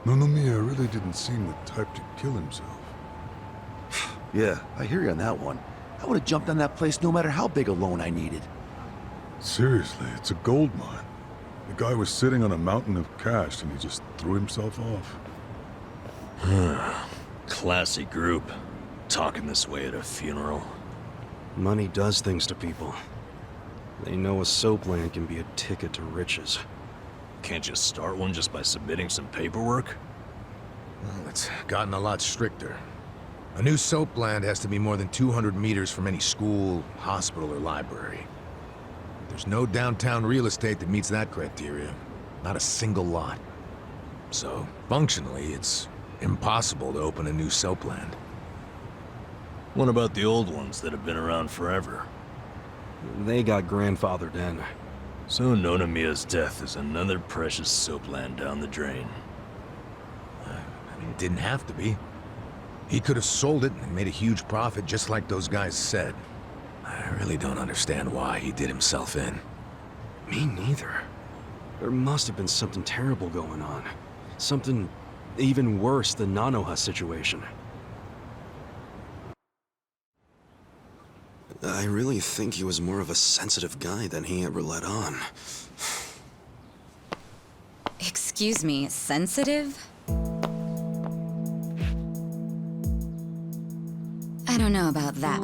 Nonomiya really didn't seem the type to kill himself. Yeah, I hear you on that one. I would have jumped on that place no matter how big a loan I needed. Seriously, it's a gold mine. The guy was sitting on a mountain of cash and he just threw himself off. Classy group. Talking this way at a funeral. Money does things to people. They know a soap land can be a ticket to riches. Can't you start one just by submitting some paperwork? Well, it's gotten a lot stricter. A new soap land has to be more than 200 meters from any school, hospital, or library. There's no downtown real estate that meets that criteria. Not a single lot. So, functionally, it's impossible to open a new soap land. What about the old ones that have been around forever? They got grandfathered in. So Nonomiya's death is another precious soap land down the drain. I mean, it didn't have to be. He could have sold it and made a huge profit just like those guys said. I really don't understand why he did himself in. Me neither. There must have been something terrible going on. Something even worse than Nanoha's situation. I really think he was more of a sensitive guy than he ever let on. Excuse me, sensitive? I don't know about that.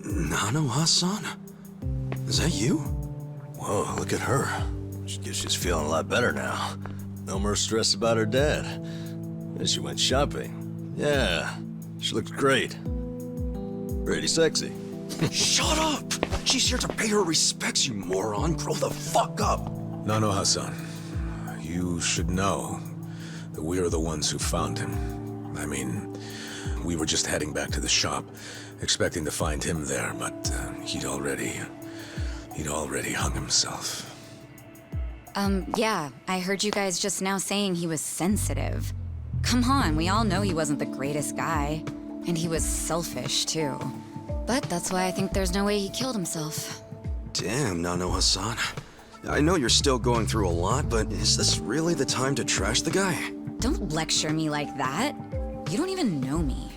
Nanoha-san? Is that you? Whoa, look at her. Guess she's feeling a lot better now. No more stress about her dad. And she went shopping. Yeah, she looks great. Pretty sexy. Shut up! She's here to pay her respects, you moron. Grow the fuck up! Nanoha-san, you should know that we are the ones who found him. I mean, we were just heading back to the shop, expecting to find him there, but he'd already hung himself. Yeah, I heard you guys just now saying he was sensitive. Come on, we all know he wasn't the greatest guy. And he was selfish, too. But that's why I think there's no way he killed himself. Damn, Nanoha-san. I know you're still going through a lot, but is this really the time to trash the guy? Don't lecture me like that. You don't even know me.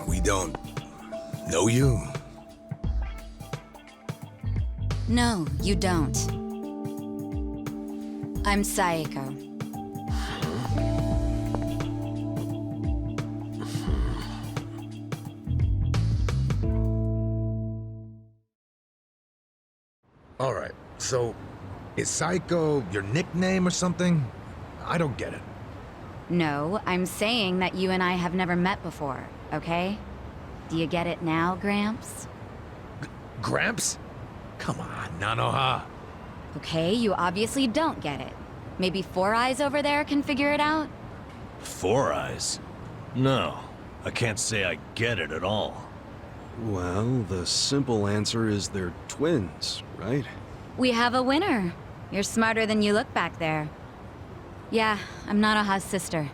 We don't know you? No, you don't. I'm Saeko. All right, so is Psycho your nickname or something? I don't get it. No, I'm saying that you and I have never met before, okay? Do you get it now, Gramps? Gramps? Come on, Nanoha. Okay, you obviously don't get it. Maybe Four Eyes over there can figure it out? Four Eyes? No, I can't say I get it at all. Well, the simple answer is they're twins, right? We have a winner. You're smarter than you look back there. Yeah, I'm Nanoha's sister.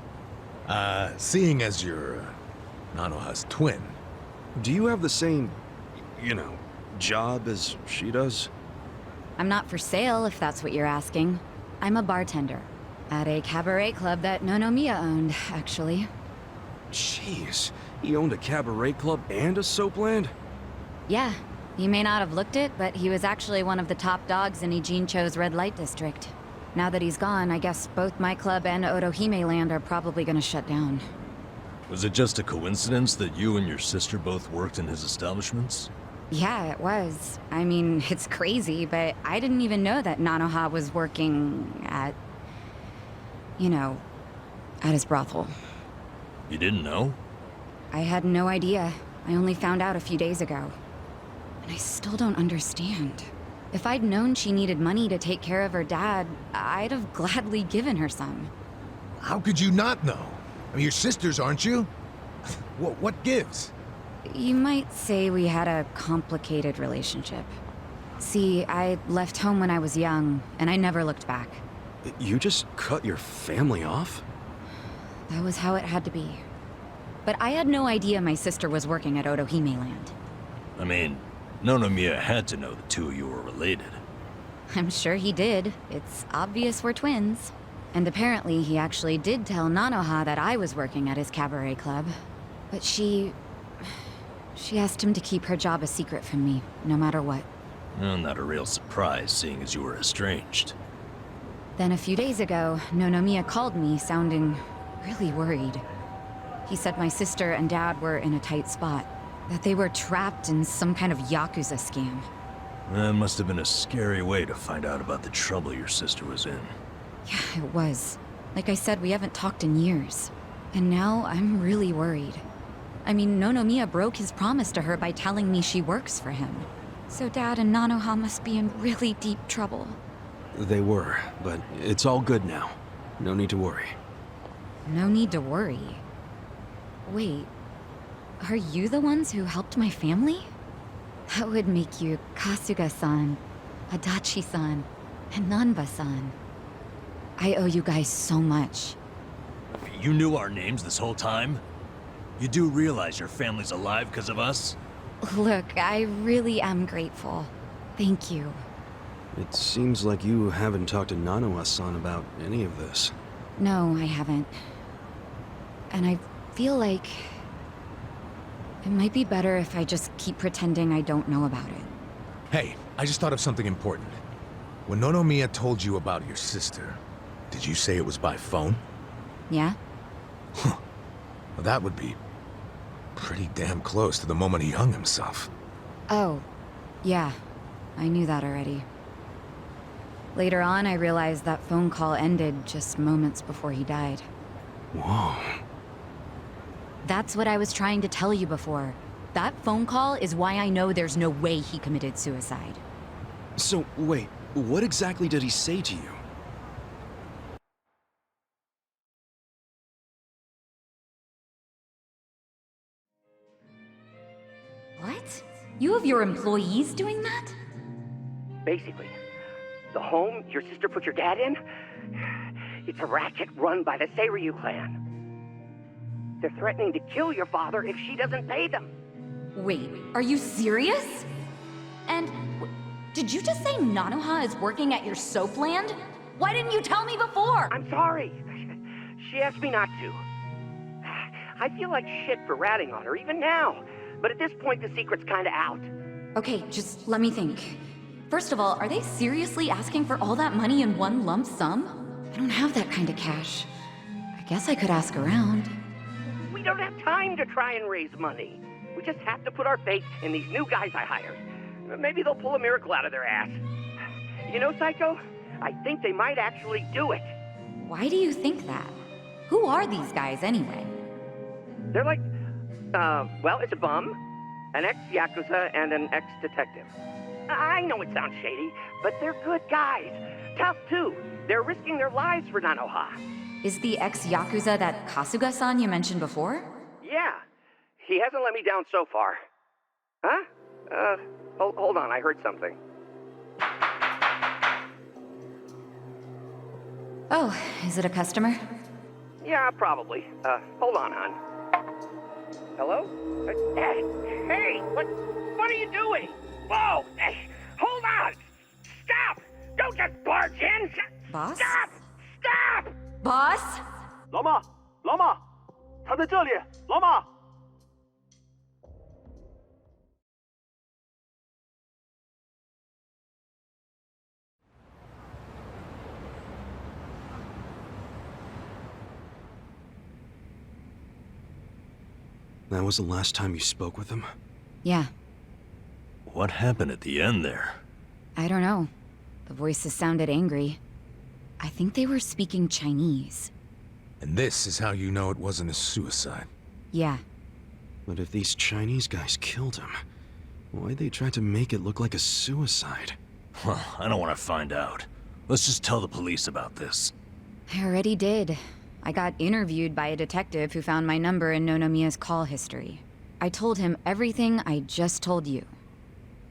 Seeing as you're Nanoha's twin. Do you have the same, job as she does? I'm not for sale, if that's what you're asking. I'm a bartender. At a cabaret club that Nonomiya owned, actually. Jeez, he owned a cabaret club and a soap land? Yeah, you may not have looked it, but he was actually one of the top dogs in Ijincho's red light district. Now that he's gone, I guess both my club and Otohime land are probably gonna shut down. Was it just a coincidence that you and your sister both worked in his establishments? Yeah, it was. I mean, it's crazy, but I didn't even know that Nanoha was working at... at his brothel. You didn't know? I had no idea. I only found out a few days ago. And I still don't understand. If I'd known she needed money to take care of her dad, I'd have gladly given her some. How could you not know? I mean, you're sisters, aren't you? What gives? You might say we had a complicated relationship. See, I left home when I was young, and I never looked back. You just cut your family off? That was how it had to be. But I had no idea my sister was working at Otohime Land. I mean, Nonomiya had to know the two of you were related. I'm sure he did. It's obvious we're twins. And apparently he actually did tell Nanoha that I was working at his cabaret club. But she asked him to keep her job a secret from me, no matter what. Well, not a real surprise, seeing as you were estranged. Then a few days ago, Nonomiya called me, sounding really worried. He said my sister and dad were in a tight spot, that they were trapped in some kind of Yakuza scam. That must have been a scary way to find out about the trouble your sister was in. Yeah, it was. Like I said, we haven't talked in years. And now I'm really worried. I mean, Nonomiya broke his promise to her by telling me she works for him. So Dad and Nanoha must be in really deep trouble. They were, but it's all good now. No need to worry. No need to worry. Wait, are you the ones who helped my family? That would make you Kasuga-san, Adachi-san, and Nanba-san. I owe you guys so much. You knew our names this whole time? You do realize your family's alive because of us? Look, I really am grateful. Thank you. It seems like you haven't talked to Nanoha-san about any of this. No, I haven't. And I feel like it might be better if I just keep pretending I don't know about it. Hey, I just thought of something important. When Nonomiya told you about your sister, did you say it was by phone? Yeah? Well, that would be pretty damn close to the moment he hung himself. Oh, yeah. I knew that already. Later on, I realized that phone call ended just moments before he died. Whoa. That's what I was trying to tell you before. That phone call is why I know there's no way he committed suicide. So, wait, what exactly did he say to you? What? You have your employees doing that? Basically, the home your sister put your dad in, it's a racket run by the Seiryu clan. They're threatening to kill your father if she doesn't pay them. Wait, are you serious? And did you just say Nanoha is working at your soap land? Why didn't you tell me before? I'm sorry. She asked me not to. I feel like shit for ratting on her even now. But at this point, the secret's kinda out. Okay, just let me think. First of all, are they seriously asking for all that money in one lump sum? I don't have that kind of cash. I guess I could ask around. We don't have time to try and raise money. We just have to put our faith in these new guys I hired. Maybe they'll pull a miracle out of their ass. You know, Psycho? I think they might actually do it. Why do you think that? Who are these guys anyway? They're like, well, it's a bum, an ex-Yakuza, and an ex-detective. I know it sounds shady, but they're good guys. Tough, too. They're risking their lives for Nanoha. Is the ex-Yakuza that Kasuga-san you mentioned before? Yeah. He hasn't let me down so far. Huh? Hold on, I heard something. Oh, is it a customer? Yeah, probably. Hold on, hon. Hello? Hey, what are you doing? Whoa! Hold on! Stop! Don't just barge in! Boss? Stop! Stop! Boss? 老妈，老妈，他在这里，老妈。That was the last time you spoke with him? Yeah, What happened at the end there? I don't know. The voices sounded angry. I think they were speaking Chinese. And this is how you know it wasn't a suicide. Yeah. But if these Chinese guys killed him, why'd they try to make it look like a suicide? Well, I don't want to find out. Let's just tell the police about this. I already did. I got interviewed by a detective who found my number in Nonomiya's call history. I told him everything I just told you.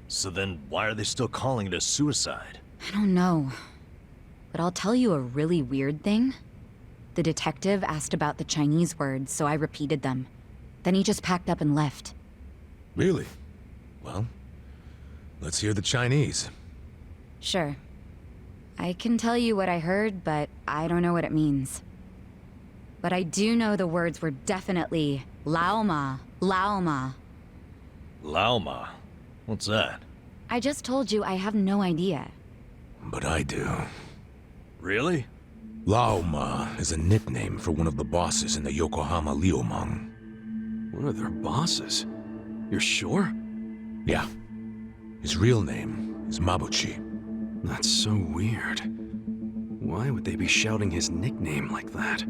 So then, why are they still calling it a suicide? I don't know. But I'll tell you a really weird thing. The detective asked about the Chinese words, so I repeated them. Then he just packed up and left. Really? Well, let's hear the Chinese. Sure. I can tell you what I heard, but I don't know what it means. But I do know the words were definitely Laoma, Laoma. Laoma? What's that? I just told you I have no idea. But I do. Really? Laoma is a nickname for one of the bosses in the Yokohama Liumang. One of their bosses? You're sure? Yeah. His real name is Mabuchi. That's so weird. Why would they be shouting his nickname like that?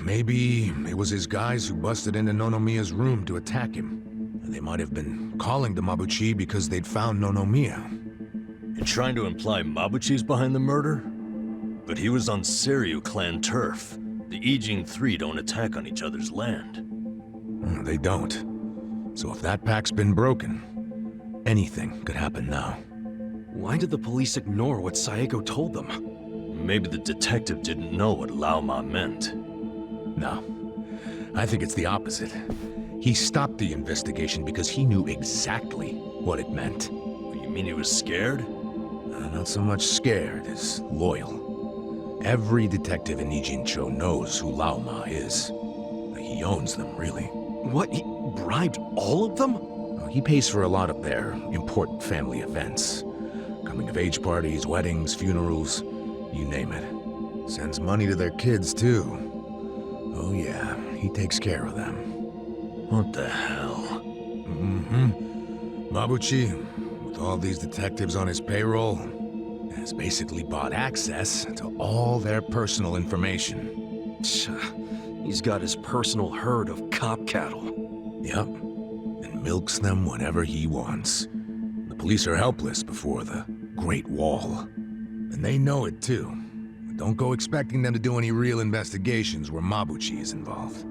Maybe it was his guys who busted into Nonomiya's room to attack him. And they might have been calling to Mabuchi because they'd found Nonomiya. You're trying to imply Mabuchi's behind the murder? But he was on Seiryu clan turf. The Ijin Three don't attack on each other's land. They don't. So if that pack's been broken, anything could happen now. Why did the police ignore what Saeko told them? Maybe the detective didn't know what Laoma meant. No. I think it's the opposite. He stopped the investigation because he knew exactly what it meant. You mean he was scared? Not so much scared as loyal. Every detective in Ijincho knows who Laoma is. He owns them, really. What? He bribed all of them? He pays for a lot of their important family events. Coming-of-age parties, weddings, funerals, you name it. Sends money to their kids, too. Oh yeah, he takes care of them. What the hell? Mabuchi, with all these detectives on his payroll, has basically bought access to all their personal information. He's got his personal herd of cop cattle. Yep, and milks them whenever he wants. The police are helpless before the Great Wall. And they know it too. But don't go expecting them to do any real investigations where Mabuchi is involved.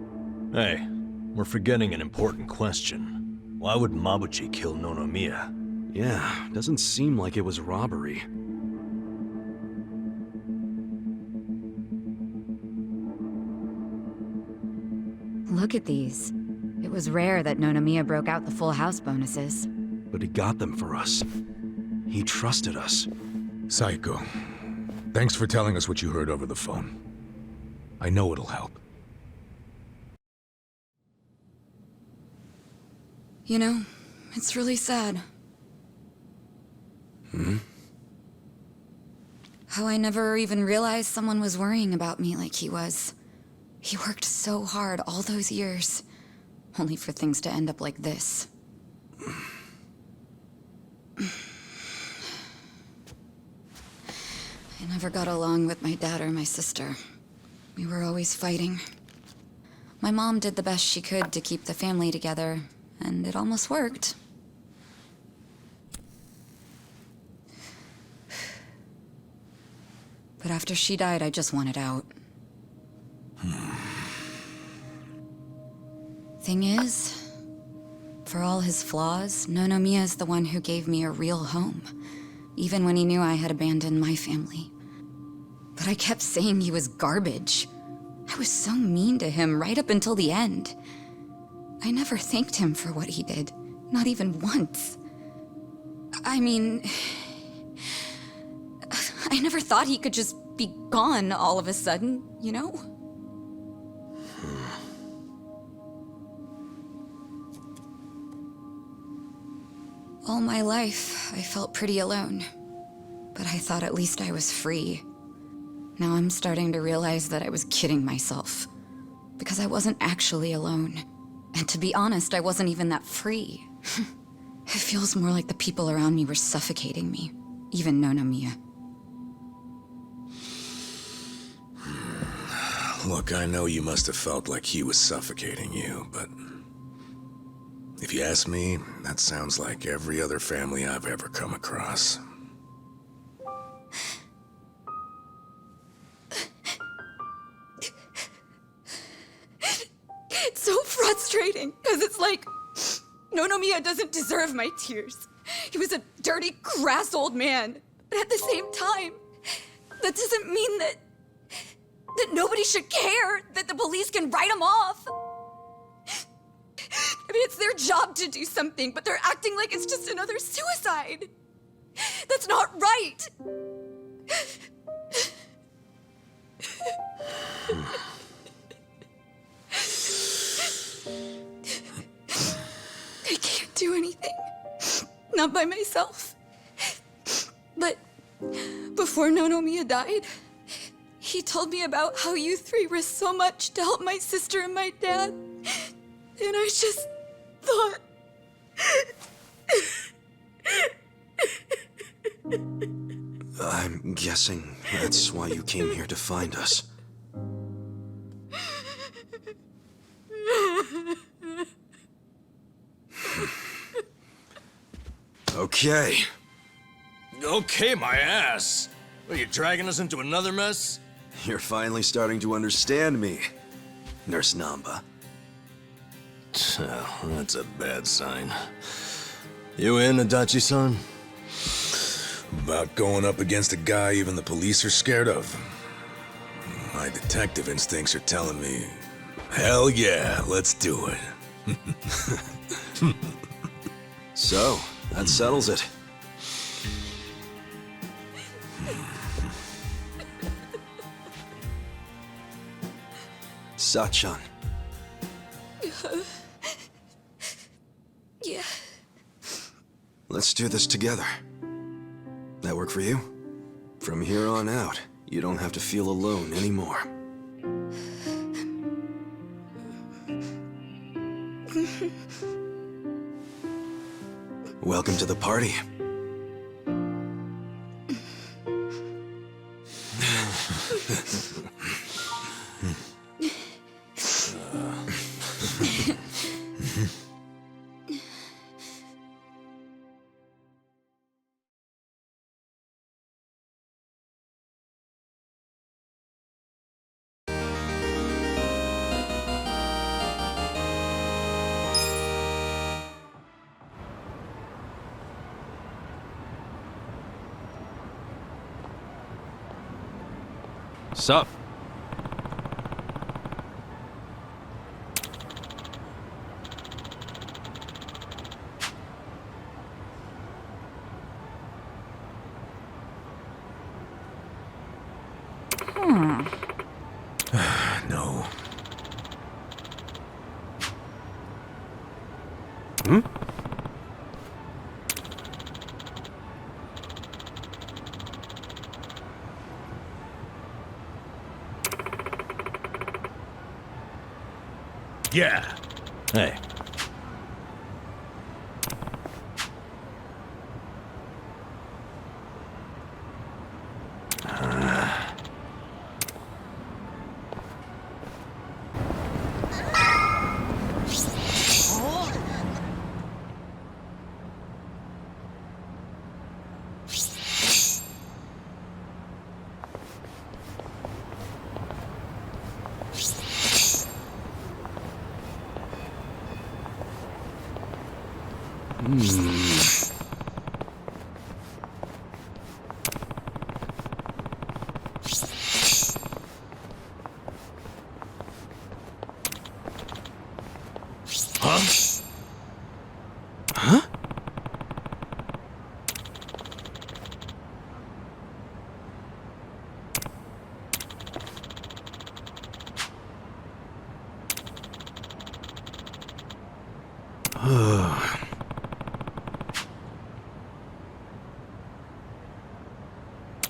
Hey, we're forgetting an important question. Why would Mabuchi kill Nonomiya? Yeah, doesn't seem like it was robbery. Look at these. It was rare that Nonomiya broke out the full house bonuses. But he got them for us. He trusted us. Saeko, thanks for telling us what you heard over the phone. I know it'll help. You know, it's really sad. How I never even realized someone was worrying about me like he was. He worked so hard all those years, only for things to end up like this. I never got along with my dad or my sister. We were always fighting. My mom did the best she could to keep the family together, and it almost worked. But after she died, I just wanted out. Thing is, for all his flaws, Nonomiya is the one who gave me a real home, even when he knew I had abandoned my family. But I kept saying he was garbage. I was so mean to him right up until the end. I never thanked him for what he did, not even once. I mean, I never thought he could just be gone all of a sudden, you know? All my life, I felt pretty alone. But I thought at least I was free. Now I'm starting to realize that I was kidding myself. Because I wasn't actually alone. And to be honest, I wasn't even that free. It feels more like the people around me were suffocating me. Even Nonomiya. Look, I know you must have felt like he was suffocating you, but... if you ask me, that sounds like every other family I've ever come across. It's so frustrating, because it's like, Nonomiya doesn't deserve my tears. He was a dirty, crass old man. But at the same time, that doesn't mean that nobody should care, that the police can write him off. I mean, it's their job to do something, but they're acting like it's just another suicide. That's not right. I can't do anything. Not by myself. But before Nonomiya died, he told me about how you three risked so much to help my sister and my dad. And I just thought... I'm guessing that's why you came here to find us. Okay. Okay, my ass. Are you dragging us into another mess? You're finally starting to understand me, Nurse Namba. Oh, that's a bad sign. You in, Adachi-san? About going up against a guy even the police are scared of. My detective instincts are telling me, hell yeah, let's do it. So, that settles it. Sachan. Yeah. Let's do this together. That work for you? From here on out, you don't have to feel alone anymore. Welcome to the party. Sup? No. Yeah. Hey.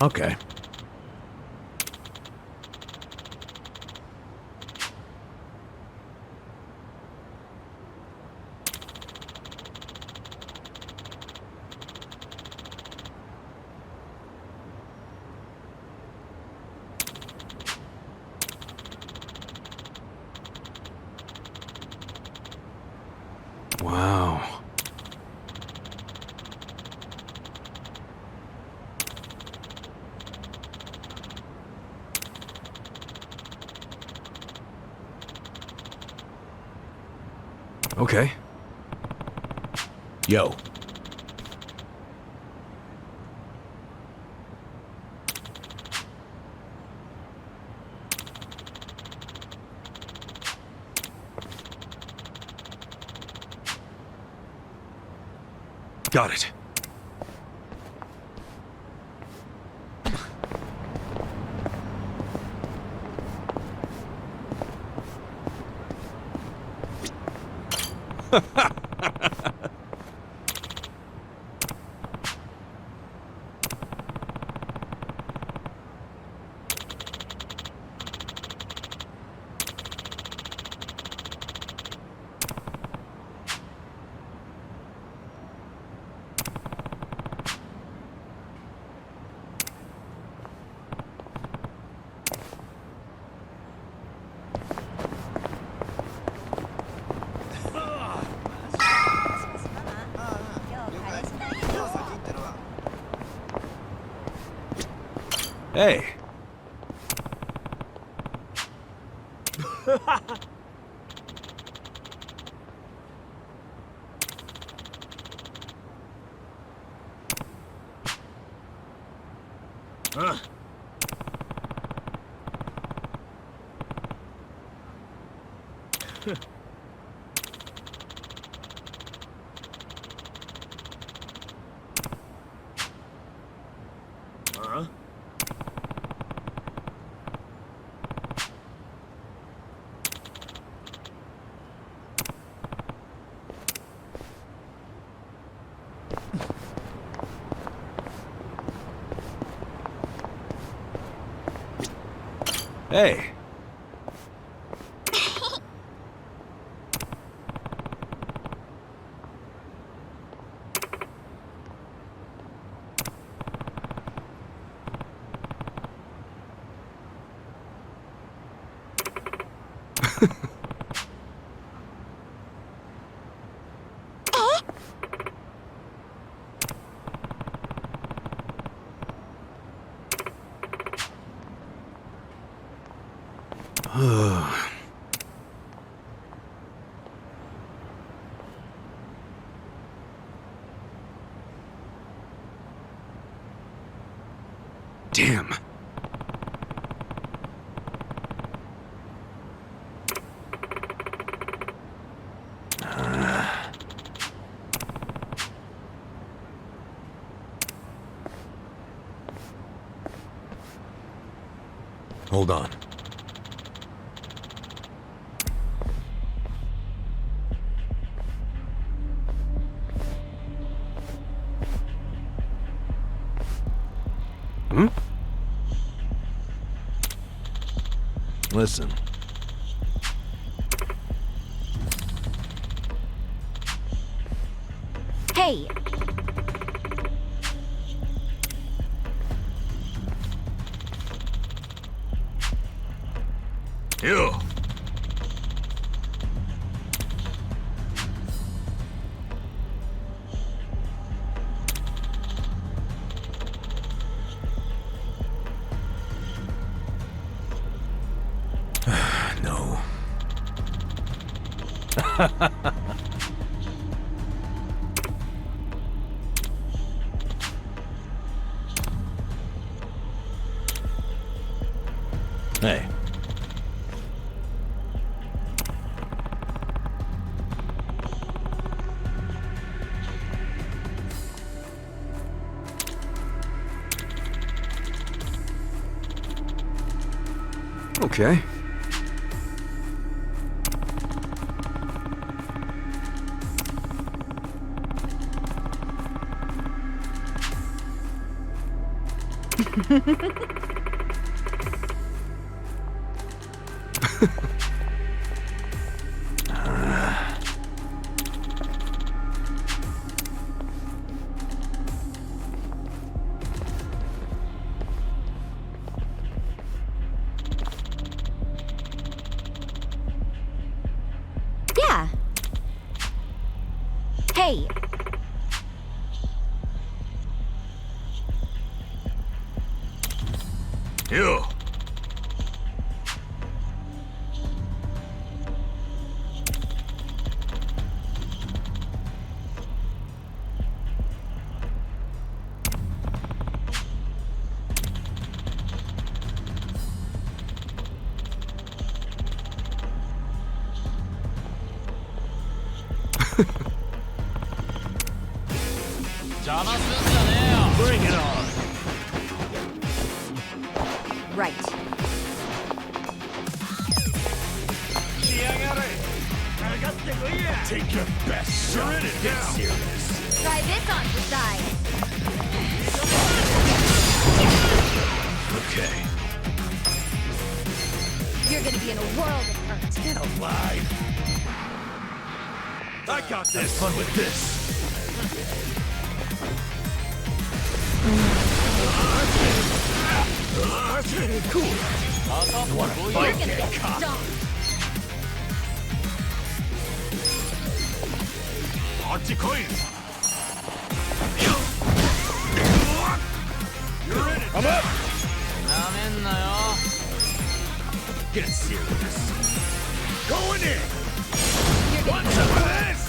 Okay. Wow. Okay. Yo. Got it. Hey. Hey. Damn. Hold on. Hmm? Listen. Hey, You. No. Hey. Okay. yeah. Hey, You. Bring it on. Right. Take your best shot. Get serious. Try this on for size. Okay. You're gonna be in a world of hurt. Get alive. I got this. Have fun with this. Cool. You wanna You're fight? gonna get stomped. I'm up. Get serious. Going in. You're gonna What's be in a up world with of this?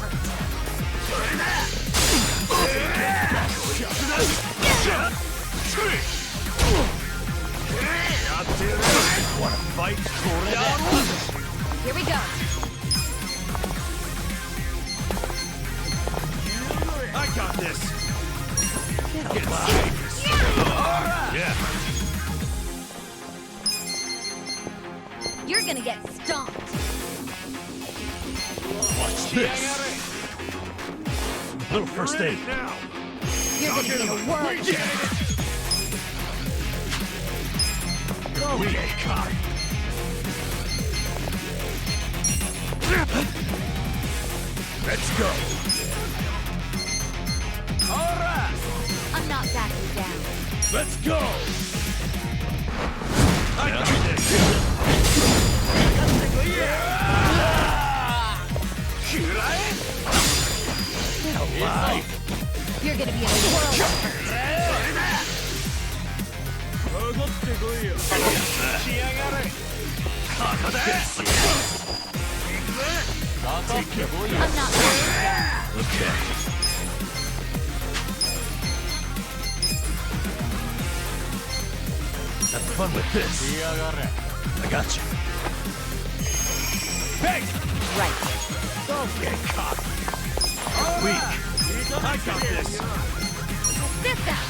Wanna fight? Here we go. I got this. Get serious. Yeah. You're gonna get stomped. Watch this. Little first aid. You're gonna be in a world of hurt. We ain't caught. Let's go. All right. I'm not backing down. Let's go. I got this. Get alive. You're gonna be in a world of hurt. I'm not backing down. Okay. Have fun with this. I got you. Hey! Right. Don't get cocky. Weak. I got this. This out.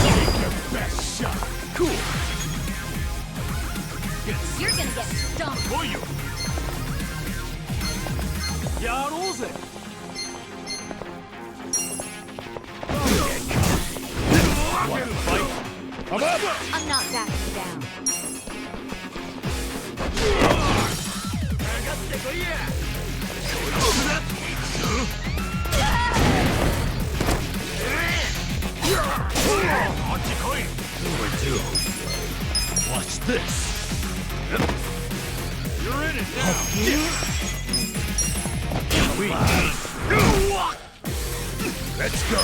Take your best shot. Cool. You're gonna get stomped. For you. Want to fight? I'm up. I'm not backing down. Overdue. Watch this. You're in it now. Let's go.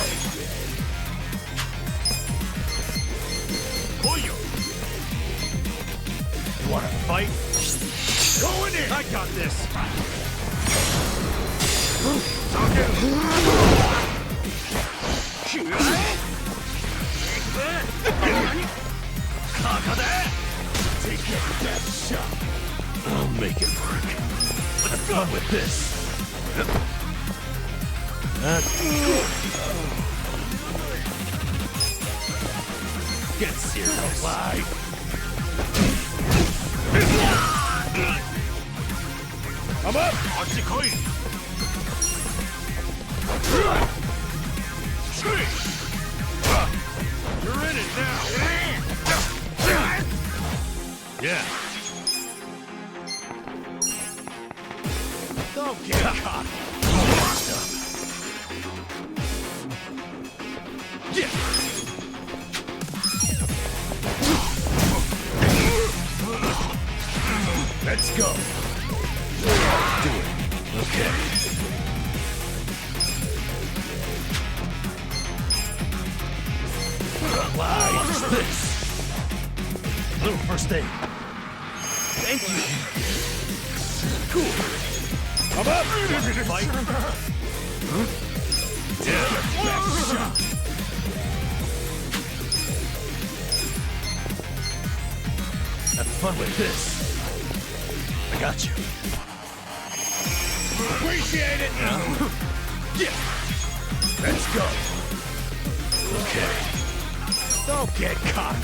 You wanna fight? Going in. I got this. Take your best shot. I'll make it work. Let's go with this. Get serious. Alive. I'm up. You're in it now. Yeah. Don't get caught. Yeah. Let's go. Do it. Okay. Watch this. Little first aid. Thank you. Cool. I'm up. Fight. Huh? Yeah. Shot. Have fun with this. I got you. Appreciate it. Yeah. Let's go. Okay. Don't get caught.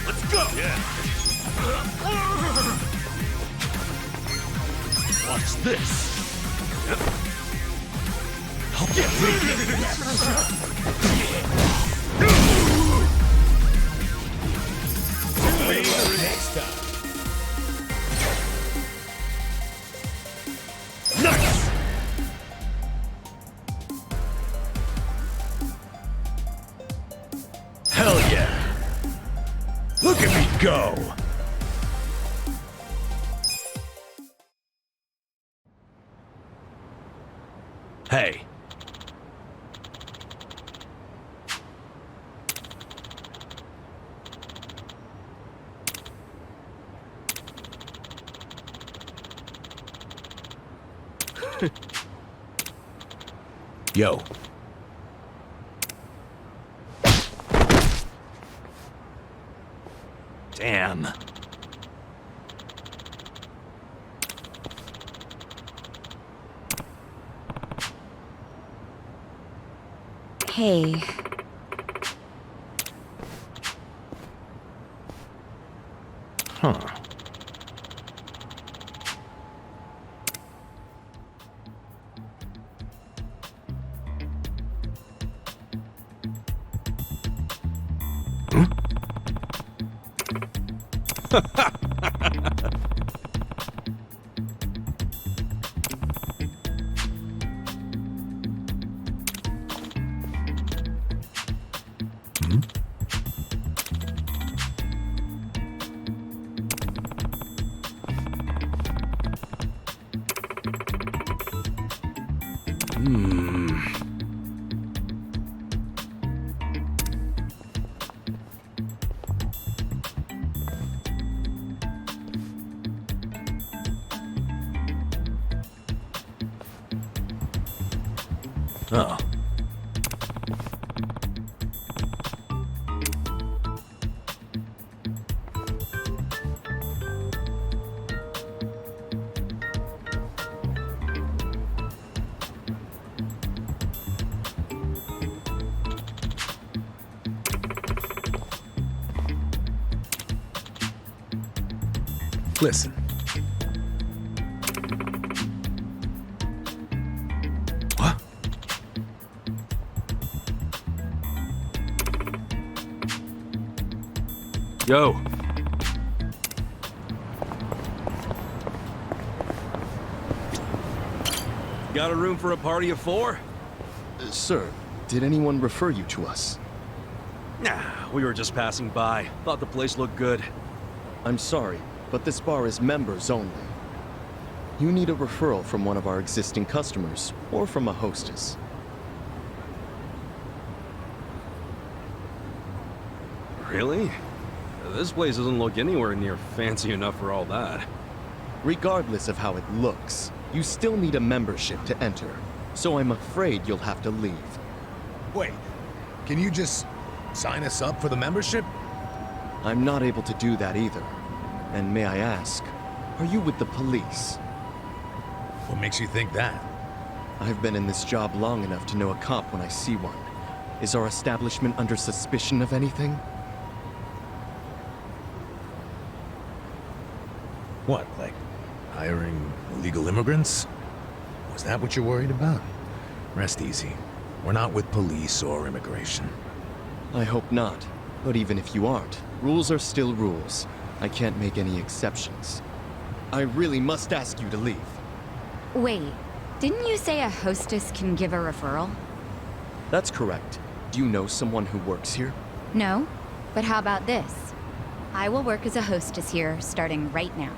Let's go! Yeah. Watch this. I'll get Next time. Nice! Hell yeah. Look at me go. Hey. Yo. Damn. Hey. Huh. Oh. Listen. What? Yo. Got a room for a party of 4? Sir, did anyone refer you to us? Nah, we were just passing by. Thought the place looked good. I'm sorry, but this bar is members only. You need a referral from one of our existing customers, or from a hostess. Really? This place doesn't look anywhere near fancy enough for all that. Regardless of how it looks, you still need a membership to enter, so I'm afraid you'll have to leave. Wait. Can you just sign us up for the membership? I'm not able to do that either. And may I ask, are you with the police? What makes you think that? I've been in this job long enough to know a cop when I see one. Is our establishment under suspicion of anything? What, like hiring illegal immigrants? Was that what you're worried about? Rest easy. We're not with police or immigration. I hope not. But even if you aren't, rules are still rules. I can't make any exceptions. I really must ask you to leave. Wait, didn't you say a hostess can give a referral? That's correct. Do you know someone who works here? No? But how about this? I will work as a hostess here, starting right now.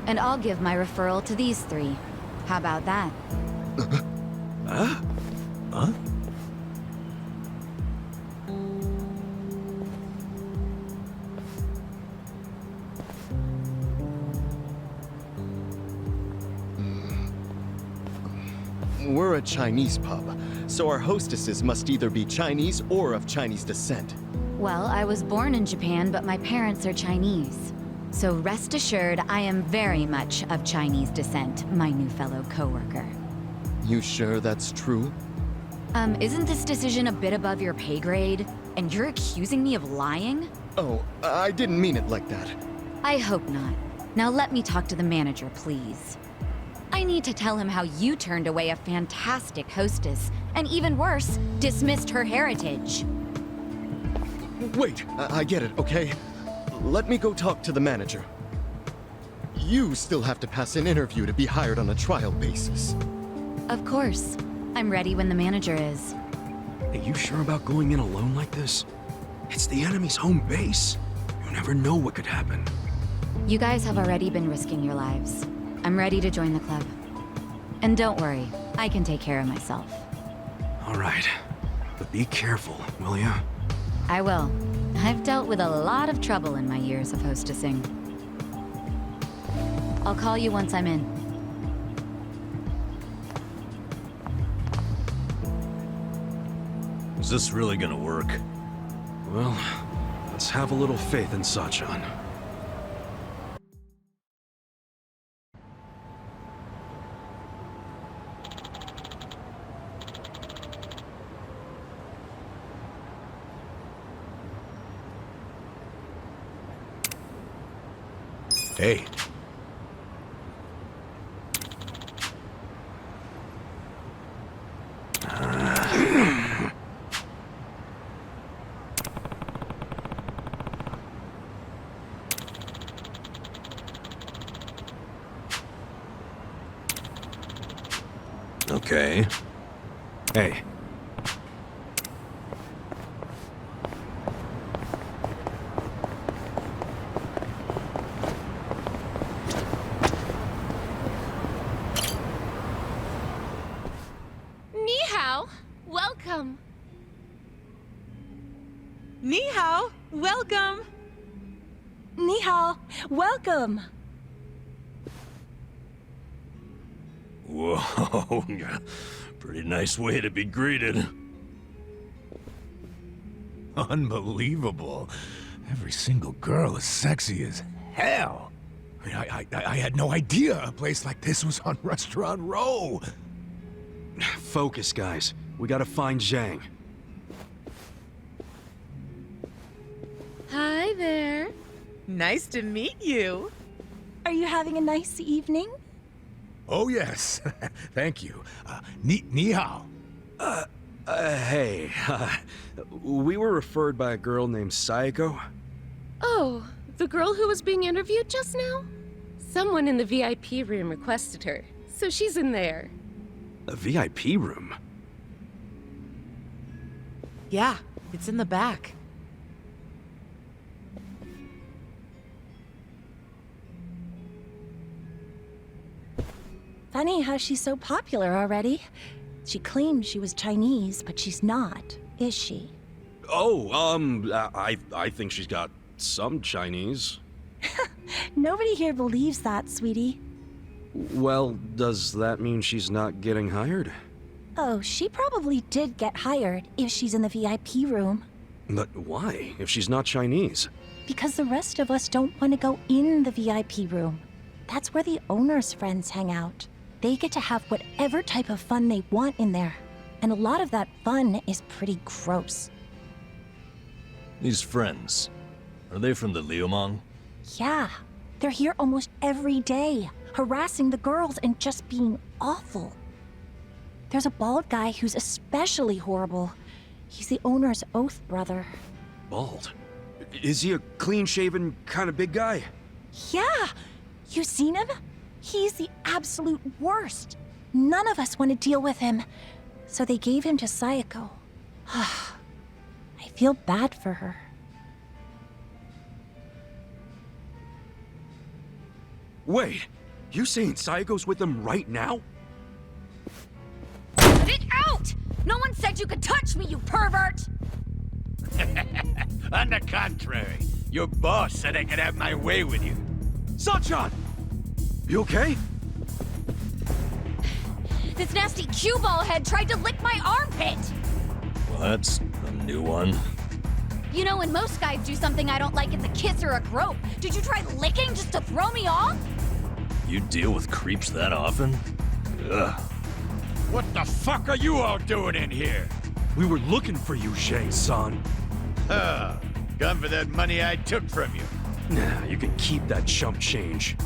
And I'll give my referral to these 3. How about that? Huh? We're a Chinese pub, so our hostesses must either be Chinese or of Chinese descent. Well, I was born in Japan, but my parents are Chinese. So rest assured, I am very much of Chinese descent, my new fellow coworker. You sure that's true? Isn't this decision a bit above your pay grade? And you're accusing me of lying? Oh, I didn't mean it like that. I hope not. Now let me talk to the manager, please. I need to tell him how you turned away a fantastic hostess, and even worse, dismissed her heritage. Wait, I get it, okay? Let me go talk to the manager. You still have to pass an interview to be hired on a trial basis. Of course. I'm ready when the manager is. Are you sure about going in alone like this? It's the enemy's home base. You never know what could happen. You guys have already been risking your lives. I'm ready to join the club. And don't worry, I can take care of myself. All right. But be careful, will ya? I will. I've dealt with a lot of trouble in my years of hostessing. I'll call you once I'm in. Is this really gonna work? Well, let's have a little faith in Sachan. Hey. Okay. Hey. Ni hao, welcome. Ni hao, welcome. Ni hao, welcome. Whoa, pretty nice way to be greeted. Unbelievable. Every single girl is sexy as hell. I had no idea a place like this was on Restaurant Row. Focus, guys. We gotta find Zhang. Hi there. Nice to meet you. Are you having a nice evening? Oh, yes. Thank you. Ni hao. Hey. We were referred by a girl named Sayako. Oh, the girl who was being interviewed just now? Someone in the VIP room requested her, so she's in there. A VIP room? Yeah, it's in the back. Funny how she's so popular already. She claimed she was Chinese, but she's not, is she? Oh, I think she's got some Chinese. Nobody here believes that, sweetie. Well, does that mean she's not getting hired? Oh, she probably did get hired if she's in the VIP room. But why, if she's not Chinese? Because the rest of us don't want to go in the VIP room. That's where the owner's friends hang out. They get to have whatever type of fun they want in there. And a lot of that fun is pretty gross. These friends, are they from the Liumang? Yeah, they're here almost every day, harassing the girls and just being awful. There's a bald guy who's especially horrible. He's the owner's oath brother. Bald? Is he a clean-shaven kind of big guy? Yeah! You seen him? He's the absolute worst. None of us want to deal with him. So they gave him to Sayako. I feel bad for her. Wait, you saying Sayako's with them right now? Get out! No one said you could touch me, you pervert! On the contrary, your boss said I could have my way with you. Sachan! You okay? This nasty cue ball head tried to lick my armpit! Well, that's a new one. You know, when most guys do something I don't like, it's a kiss or a grope. Did you try licking just to throw me off? You deal with creeps that often? Ugh. What the fuck are you all doing in here? We were looking for you, Shang-san. Come for that money I took from you. Nah, you can keep that chump change.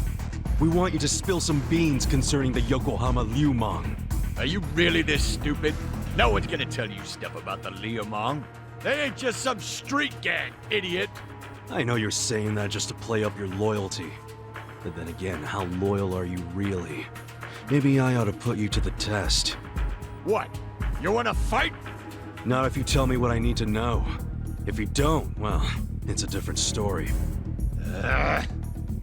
We want you to spill some beans concerning the Yokohama Liumang. Are you really this stupid? No one's gonna tell you stuff about the Liumang. They ain't just some street gang, idiot. I know you're saying that just to play up your loyalty. But then again, how loyal are you really? Maybe I ought to put you to the test. What? You wanna fight? Not if you tell me what I need to know. If you don't, well, it's a different story.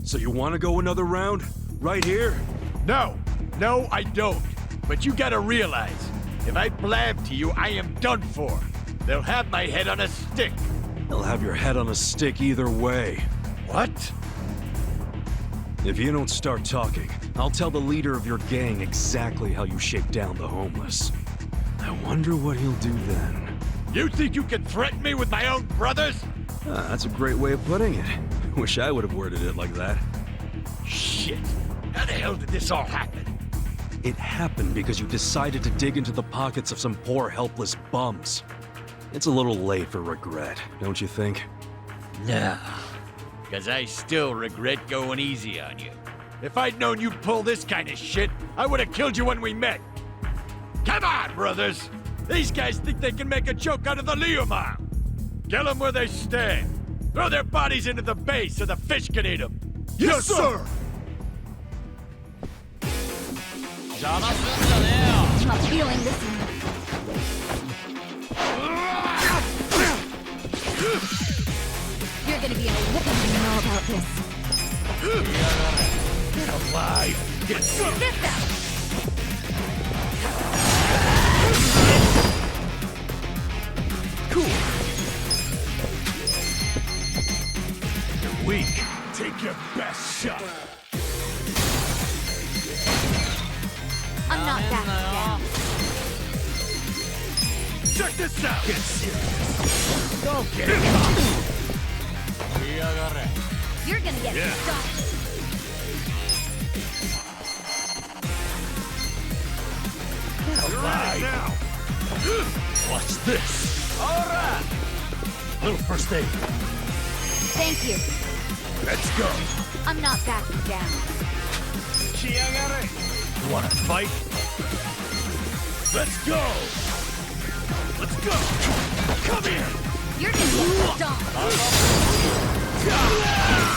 So you want to go another round? Right here? No, I don't. But you gotta realize, if I blab to you, I am done for. They'll have my head on a stick. They'll have your head on a stick either way. What? If you don't start talking, I'll tell the leader of your gang exactly how you shake down the homeless. I wonder what he'll do then. You think you can threaten me with my own brothers? That's a great way of putting it. Wish I would have worded it like that. Shit. How the hell did this all happen? It happened because you decided to dig into the pockets of some poor, helpless bums. It's a little late for regret, don't you think? No. Because I still regret going easy on you. If I'd known you'd pull this kind of shit, I would have killed you when we met. Come on, brothers! These guys think they can make a joke out of the Liumang. Kill them where they stand. Throw their bodies into the bay so the fish can eat them. Yes, sir! I'm not feeling this one. You're gonna be a whooping when you know about this. Get alive! Get some! Get that! Cool! You're weak. Take your best shot. I'm not backing down. Check this out! Get serious. Don't get it. You're gonna get stopped. Alive now! Watch this! Alright! Little first aid. Thank you. Let's go! I'm not backing down. You wanna fight? Let's go! Let's go! Come here! You're gonna get stomped.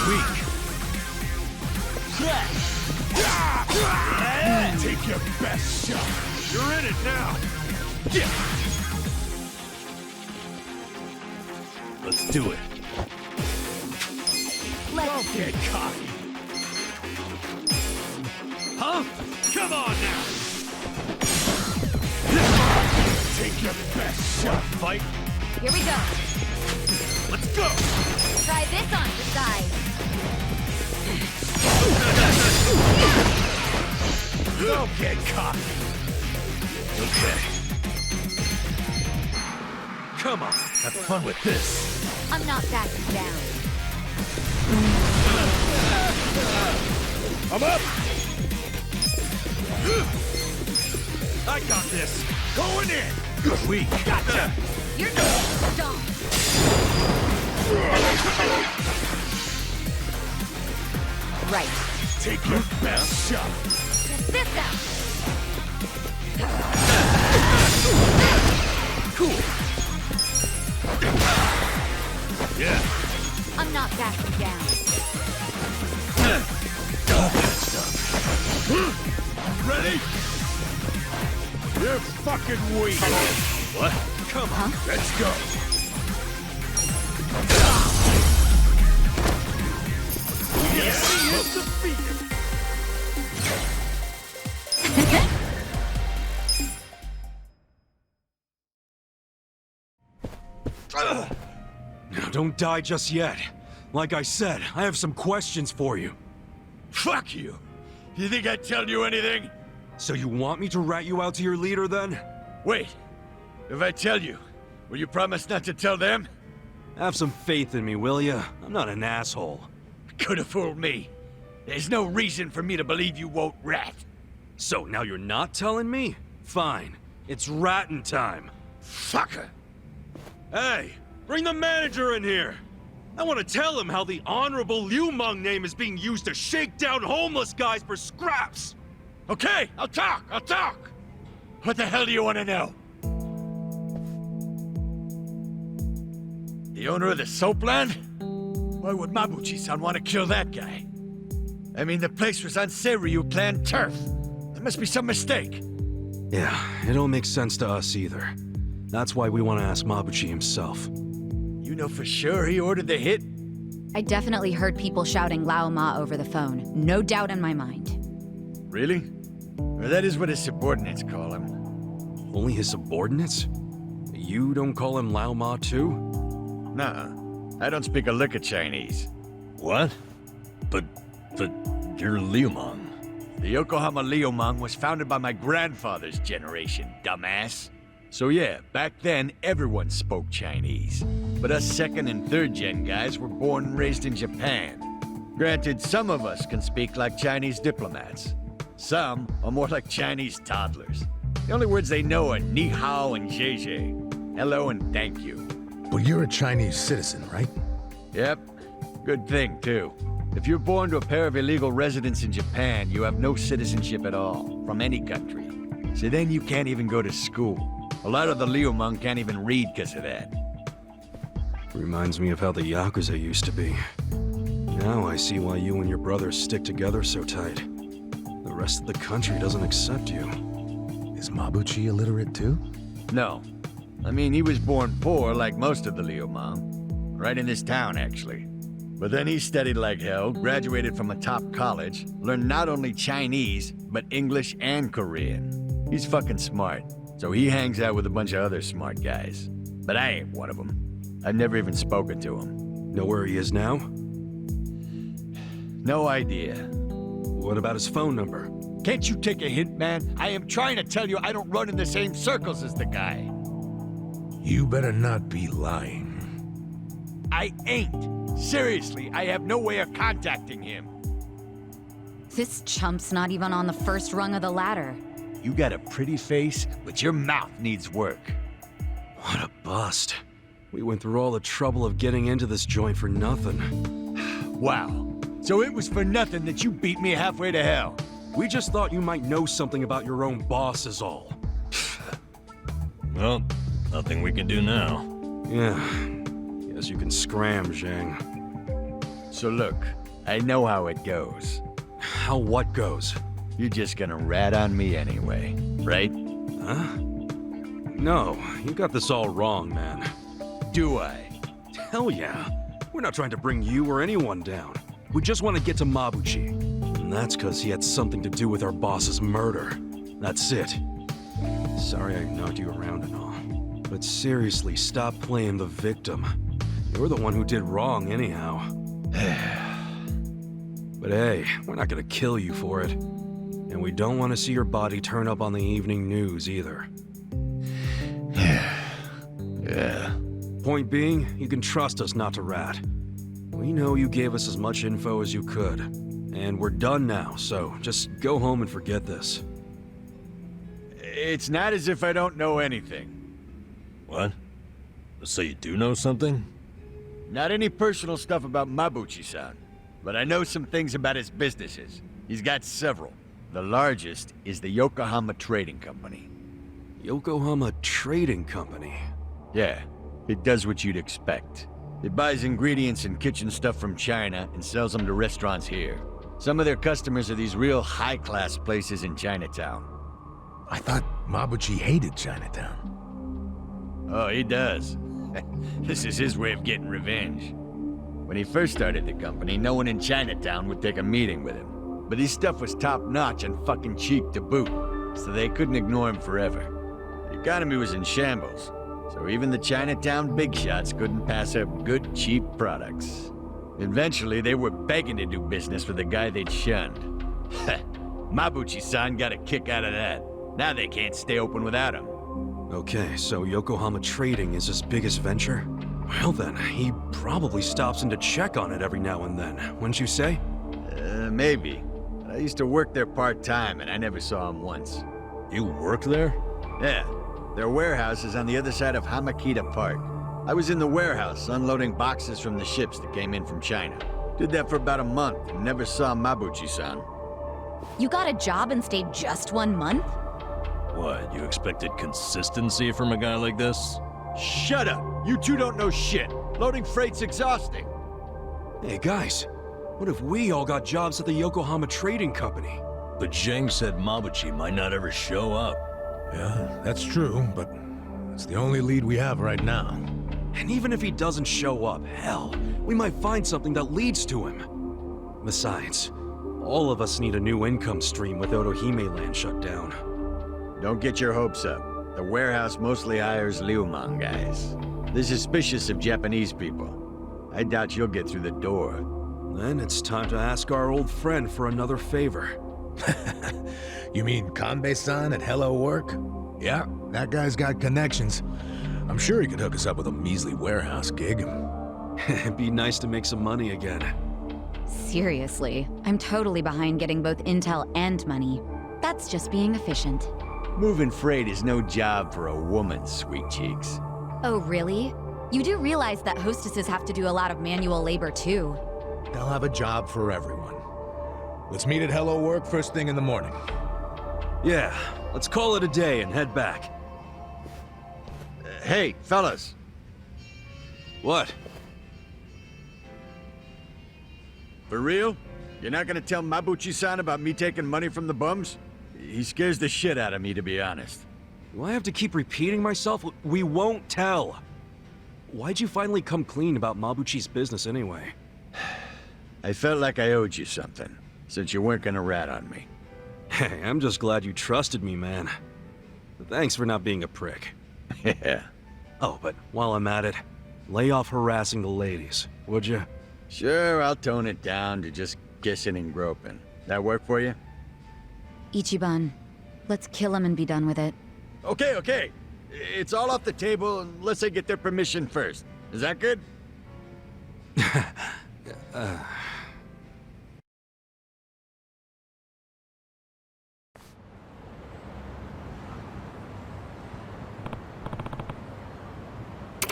Weak! Take your best shot! You're in it now! Yeah. Let's do it! Don't get cocky! Huh? Come on now! Take your best shot, fight! Here we go. Let's go! Try this on for size. Don't get cocky! Okay. Come on, have fun with this! I'm not backing down. I'm up! I got this! Going in! Weak! Gotcha! You're gonna get stomped. Right. Take your best shot! Check this out. Cool! Yeah! I'm not backing down. All that stuff. Ready? You're fucking weak! What? Come on, let's go! Yes, he is defeated! Now, don't die just yet. Like I said, I have some questions for you. Fuck you! You think I'd tell you anything? So you want me to rat you out to your leader, then? Wait. If I tell you, will you promise not to tell them? Have some faith in me, will ya? I'm not an asshole. Could have fooled me. There's no reason for me to believe you won't rat. So now you're not telling me? Fine. It's ratting time. Fucker. Hey, bring the manager in here. I want to tell him how the honorable Liumang name is being used to shake down homeless guys for scraps. Okay, I'll talk. What the hell do you want to know? The owner of the soap land? Why would Mabuchi-san want to kill that guy? I mean, the place was on Seiryu clan turf. There must be some mistake. Yeah, it don't make sense to us either. That's why we want to ask Mabuchi himself. You know for sure he ordered the hit? I definitely heard people shouting Lao Ma over the phone. No doubt in my mind. Really? Or that is what his subordinates call him. Only his subordinates? You don't call him Lao Ma too? Nuh-uh. I don't speak a lick of Chinese. What? But you're Liumang. The Yokohama Liumang was founded by my grandfather's generation, dumbass. So yeah, back then everyone spoke Chinese. But us second and third gen guys were born and raised in Japan. Granted, some of us can speak like Chinese diplomats. Some are more like Chinese toddlers. The only words they know are ni hao and zhe zhe. Hello and thank you. But you're a Chinese citizen, right? Yep. Good thing, too. If you're born to a pair of illegal residents in Japan, you have no citizenship at all, from any country. So then you can't even go to school. A lot of the Liumang can't even read because of that. Reminds me of how the Yakuza used to be. Now I see why you and your brothers stick together so tight. The rest of the country doesn't accept you. Is Mabuchi illiterate too? No. I mean, he was born poor like most of the Liumang. Right in this town, actually. But then he studied like hell, graduated from a top college, learned not only Chinese, but English and Korean. He's fucking smart, so he hangs out with a bunch of other smart guys. But I ain't one of them. I've never even spoken to him. Know where he is now? No idea. What about his phone number? Can't you take a hint, man? I am trying to tell you I don't run in the same circles as the guy. You better not be lying. I ain't. Seriously, I have no way of contacting him. This chump's not even on the first rung of the ladder. You got a pretty face, but your mouth needs work. What a bust. We went through all the trouble of getting into this joint for nothing. Wow. So it was for nothing that you beat me halfway to hell. We just thought you might know something about your own boss is all. Well, nothing we can do now. Yeah. Guess you can scram, Zhang. So look, I know how it goes. How what goes? You're just gonna rat on me anyway, right? Huh? No, you got this all wrong, man. Do I? Hell yeah. We're not trying to bring you or anyone down. We just want to get to Mabuchi. And that's because he had something to do with our boss's murder. That's it. Sorry I knocked you around and all. But seriously, stop playing the victim. You're the one who did wrong anyhow. But hey, we're not gonna kill you for it. And we don't want to see your body turn up on the evening news either. Yeah. Point being, you can trust us not to rat. We know you gave us as much info as you could. And we're done now, so just go home and forget this. It's not as if I don't know anything. What? So you do know something? Not any personal stuff about Mabuchi-san, but I know some things about his businesses. He's got several. The largest is the Yokohama Trading Company. Yokohama Trading Company? Yeah, it does what you'd expect. It buys ingredients and kitchen stuff from China and sells them to restaurants here. Some of their customers are these real high-class places in Chinatown. I thought Mabuchi hated Chinatown. Oh, he does. This is his way of getting revenge. When he first started the company, no one in Chinatown would take a meeting with him. But his stuff was top-notch and fucking cheap to boot, so they couldn't ignore him forever. The economy was in shambles, so even the Chinatown big shots couldn't pass up good, cheap products. Eventually, they were begging to do business with the guy they'd shunned. Mabuchi-san got a kick out of that. Now they can't stay open without him. Okay, so Yokohama Trading is his biggest venture? Well then, he probably stops in to check on it every now and then, wouldn't you say? Maybe. I used to work there part-time, and I never saw him once. You work there? Yeah. Their warehouse is on the other side of Hamakita Park. I was in the warehouse, unloading boxes from the ships that came in from China. Did that for about a month, and never saw Mabuchi-san. You got a job and stayed just 1 month? What, you expected consistency from a guy like this? Shut up! You two don't know shit! Loading freight's exhausting! Hey guys, what if we all got jobs at the Yokohama Trading Company? But Zheng said Mabuchi might not ever show up. Yeah, that's true, but it's the only lead we have right now. And even if he doesn't show up, hell, we might find something that leads to him. Besides, all of us need a new income stream with Otohime Land shut down. Don't get your hopes up. The warehouse mostly hires Liumang guys. They're suspicious of Japanese people. I doubt you'll get through the door. Then it's time to ask our old friend for another favor. You mean Kanbei-san at Hello Work? Yeah, that guy's got connections. I'm sure he could hook us up with a measly warehouse gig. It'd be nice to make some money again. Seriously, I'm totally behind getting both intel and money. That's just being efficient. Moving freight is no job for a woman, sweet cheeks. Oh, really? You do realize that hostesses have to do a lot of manual labor, too. They'll have a job for everyone. Let's meet at Hello Work first thing in the morning. Yeah, let's call it a day and head back. Hey, fellas. What? For real? You're not gonna tell Mabuchi-san about me taking money from the bums? He scares the shit out of me, to be honest. Do I have to keep repeating myself? We won't tell. Why'd you finally come clean about Mabuchi's business anyway? I felt like I owed you something, since you weren't gonna rat on me. Hey, I'm just glad you trusted me, man. Thanks for not being a prick. Yeah. Oh, but while I'm at it, lay off harassing the ladies, would you? Sure, I'll tone it down to just kissing and groping. That work for you? Ichiban, let's kill him and be done with it. Okay. It's all off the table unless I get their permission first. Is that good?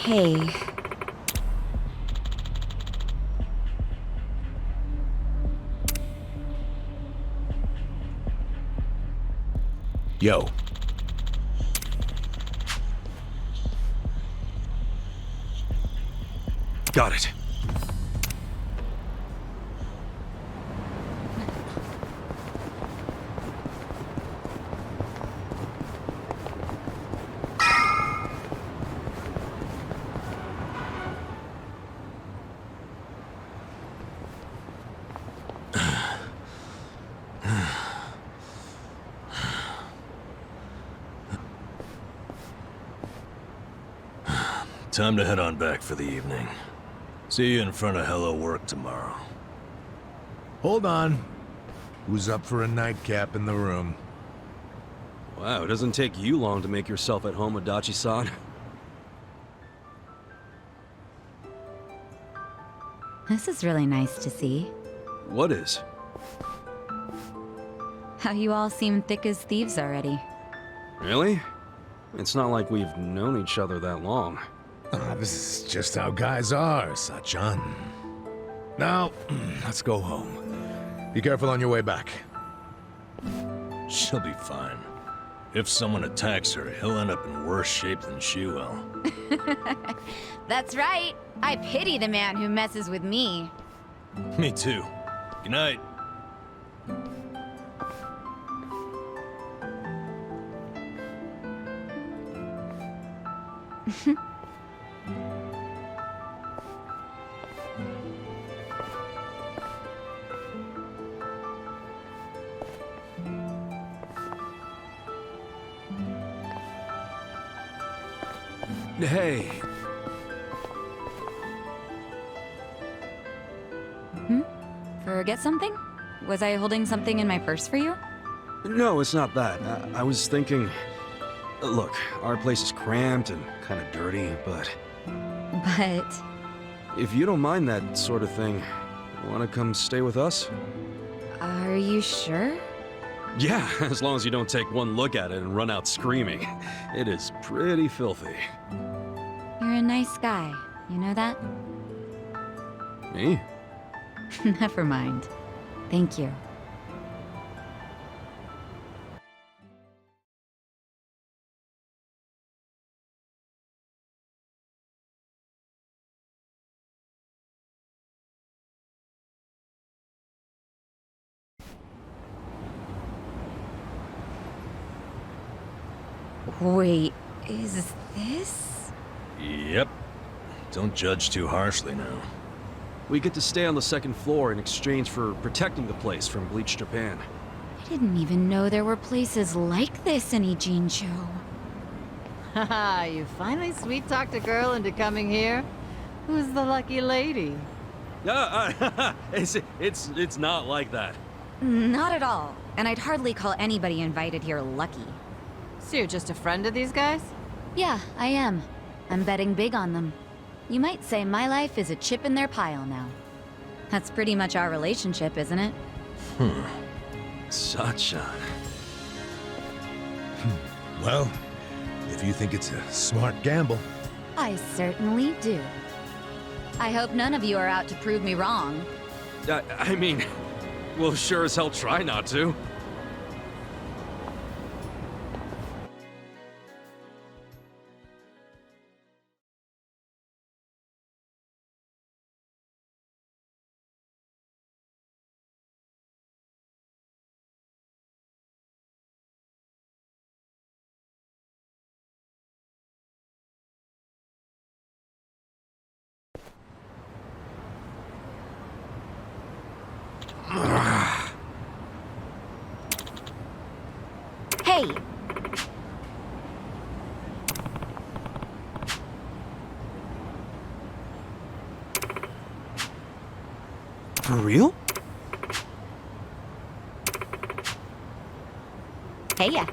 Hey. Yo. Got it. Time to head on back for the evening. See you in front of Hello Work tomorrow. Hold on. Who's up for a nightcap in the room? Wow, it doesn't take you long to make yourself at home, Adachi-san. This is really nice to see. What is? How you all seem thick as thieves already. Really? It's not like we've known each other that long. This is just how guys are, Sachan. Now, let's go home. Be careful on your way back. She'll be fine. If someone attacks her, he'll end up in worse shape than she will. That's right. I pity the man who messes with me. Me too. Good night. Hey. Forget something? Was I holding something in my purse for you? No, it's not that. I was thinking... Look, our place is cramped and kind of dirty, but But If you don't mind that sort of thing, wanna come stay with us? are you sure? Yeah, as long as you don't take one look at it and run out screaming. It is pretty filthy. You're a nice guy. You know that? Me? Never mind. Thank you. Wait, is this? Yep. Don't judge too harshly now. We get to stay on the second floor in exchange for protecting the place from Bleach Japan. I didn't even know there were places like this in Ijincho. Haha, you finally sweet-talked a girl into coming here? Who's the lucky lady? It's not like that. Not at all. And I'd hardly call anybody invited here lucky. So you're just a friend of these guys? Yeah, I am. I'm betting big on them. You might say my life is a chip in their pile now. That's pretty much our relationship, isn't it? Sachan. Well, if you think it's a smart gamble. I certainly do. I hope none of you are out to prove me wrong. I mean, we'll sure as hell try not to. Hey! For real? Hey ya.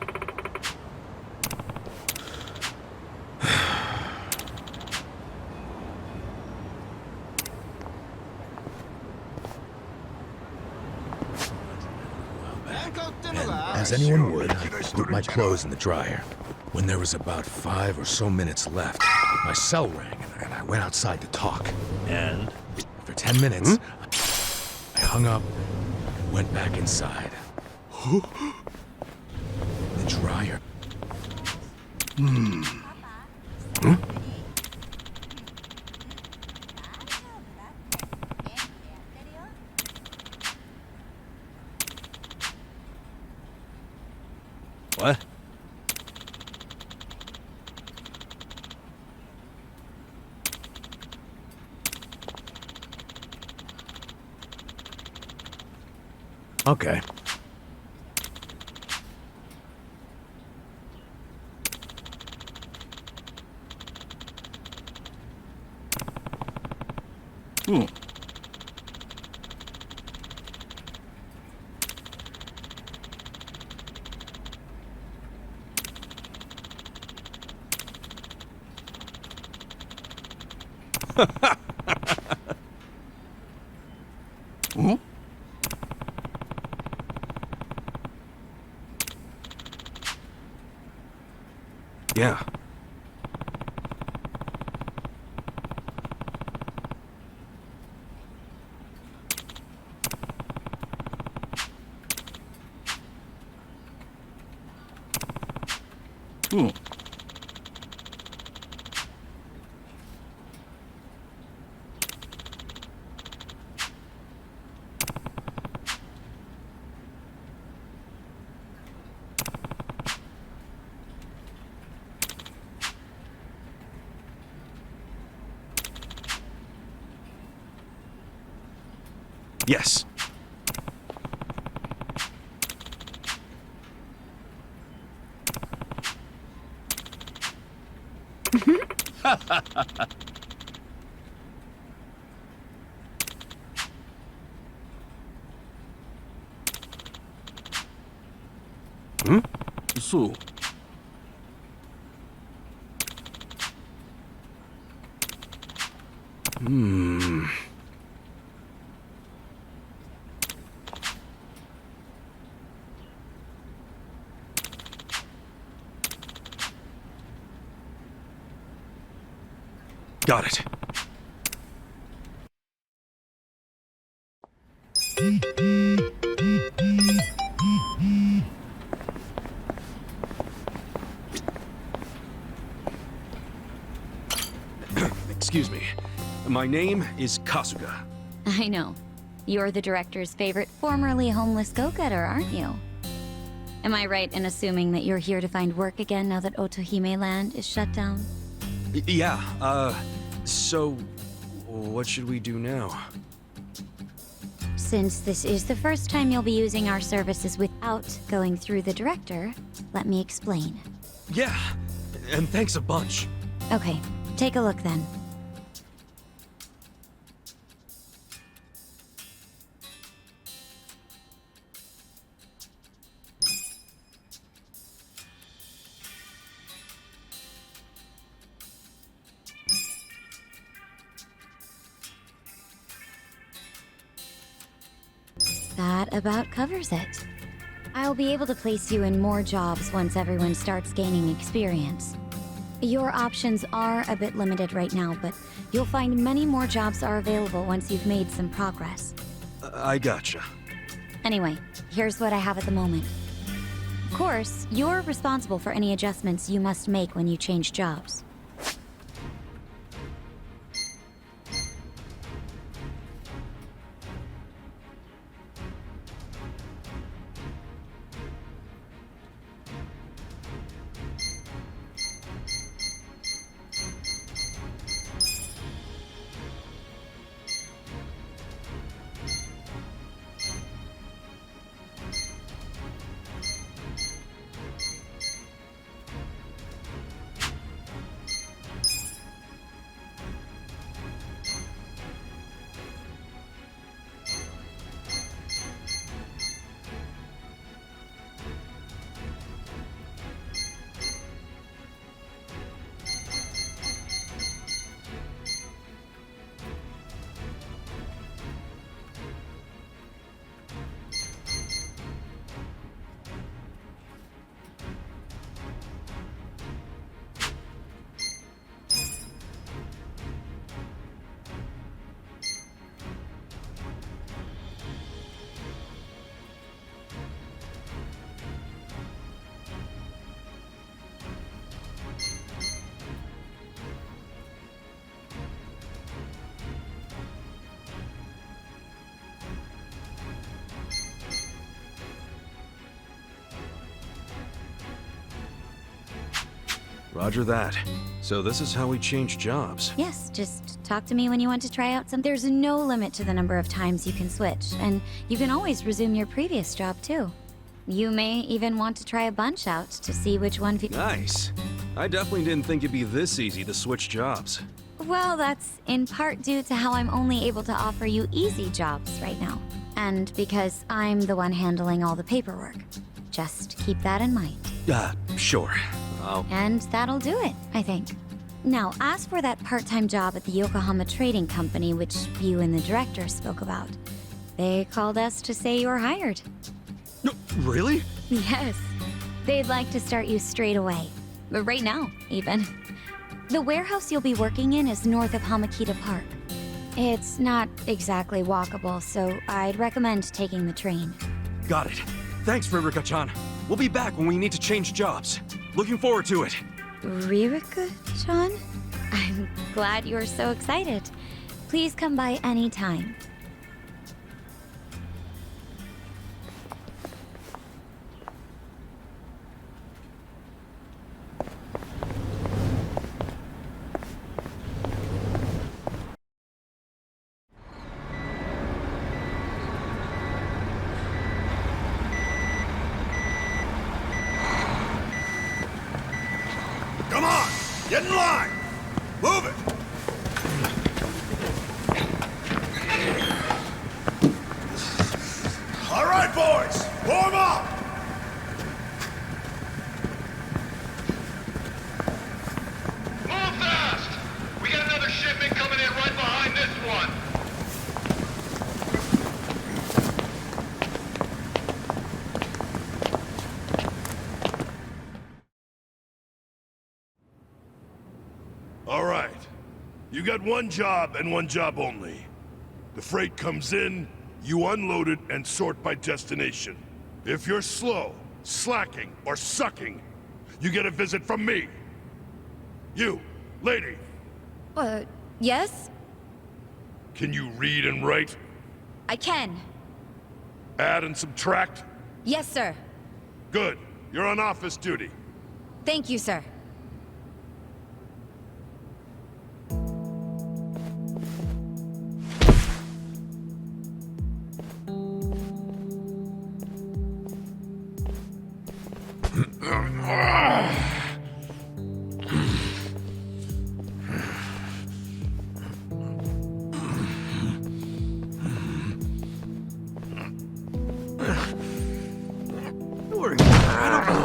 As anyone would, I put my clothes in the dryer. When there was about 5 or so minutes left, my cell rang and I went outside to talk. And? After 10 minutes, I hung up and went back inside. The dryer. What? Okay. Yeah. Yes. So. Got it. Excuse me. My name is Kasuga. I know. You're the director's favorite formerly homeless go-getter, aren't you? Am I right in assuming that you're here to find work again now that Otohime Land is shut down? Yeah, so what should we do now? Since this is the first time you'll be using our services without going through the director, let me explain. Yeah, and thanks a bunch. Okay, take a look then. That about covers it. I'll be able to place you in more jobs once everyone starts gaining experience. Your options are a bit limited right now, but you'll find many more jobs are available once you've made some progress. I gotcha. Anyway, here's what I have at the moment. Of course, you're responsible for any adjustments you must make when you change jobs. Roger that. So this is how we change jobs. Yes, just talk to me when you want to try out some. There's no limit to the number of times you can switch, and you can always resume your previous job too. You may even want to try a bunch out to see which one Nice. I definitely didn't think it'd be this easy to switch jobs. Well, that's in part due to how I'm only able to offer you easy jobs right now. And because I'm the one handling all the paperwork. Just keep that in mind. Sure. And that'll do it, I think. Now, as for that part-time job at the Yokohama Trading Company, which you and the director spoke about, they called us to say you're hired. No, really? Yes. They'd like to start you straight away. Right now, even. The warehouse you'll be working in is north of Hamakita Park. It's not exactly walkable, so I'd recommend taking the train. Got it. Thanks, Ririka-chan. We'll be back when we need to change jobs. Looking forward to it. Ririka-chan? I'm glad you're so excited. Please come by any time. Come on! Get in line! Move it! All right, boys! Form up! Move fast! We got another shipment coming in right behind You got one job and one job only. The freight comes in, you unload it and sort by destination. If you're slow, slacking, or sucking, you get a visit from me. You, lady. Yes? Can you read and write? I can. Add and subtract? Yes, sir. Good. You're on office duty. Thank you, sir.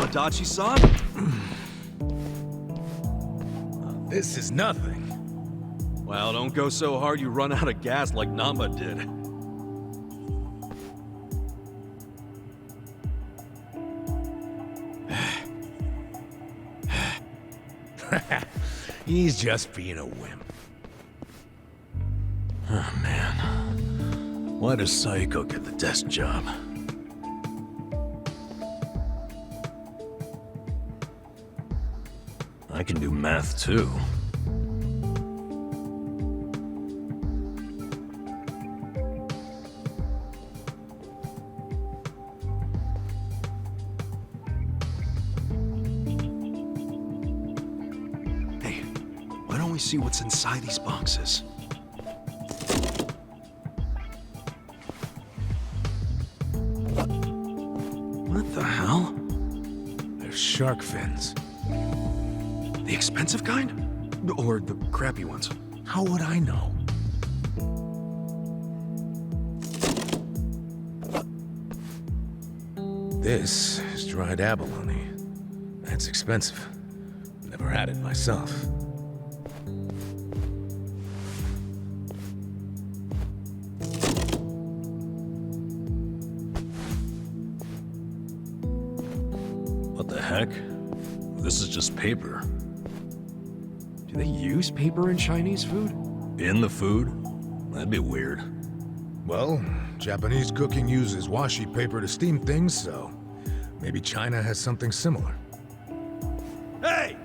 Adachi-san? This is nothing. Well, don't go so hard you run out of gas like Namba did. He's just being a wimp. Oh, man. Why does Saiko get the desk job? I can do math, too. Hey, why don't we see what's inside these boxes? What the hell? They're shark fins. The expensive kind? Or the crappy ones? How would I know? This is dried abalone. That's expensive. Never had it myself. What the heck? This is just paper. Do they use paper in Chinese food? In the food? That'd be weird. Well, Japanese cooking uses washi paper to steam things, so maybe China has something similar. Hey!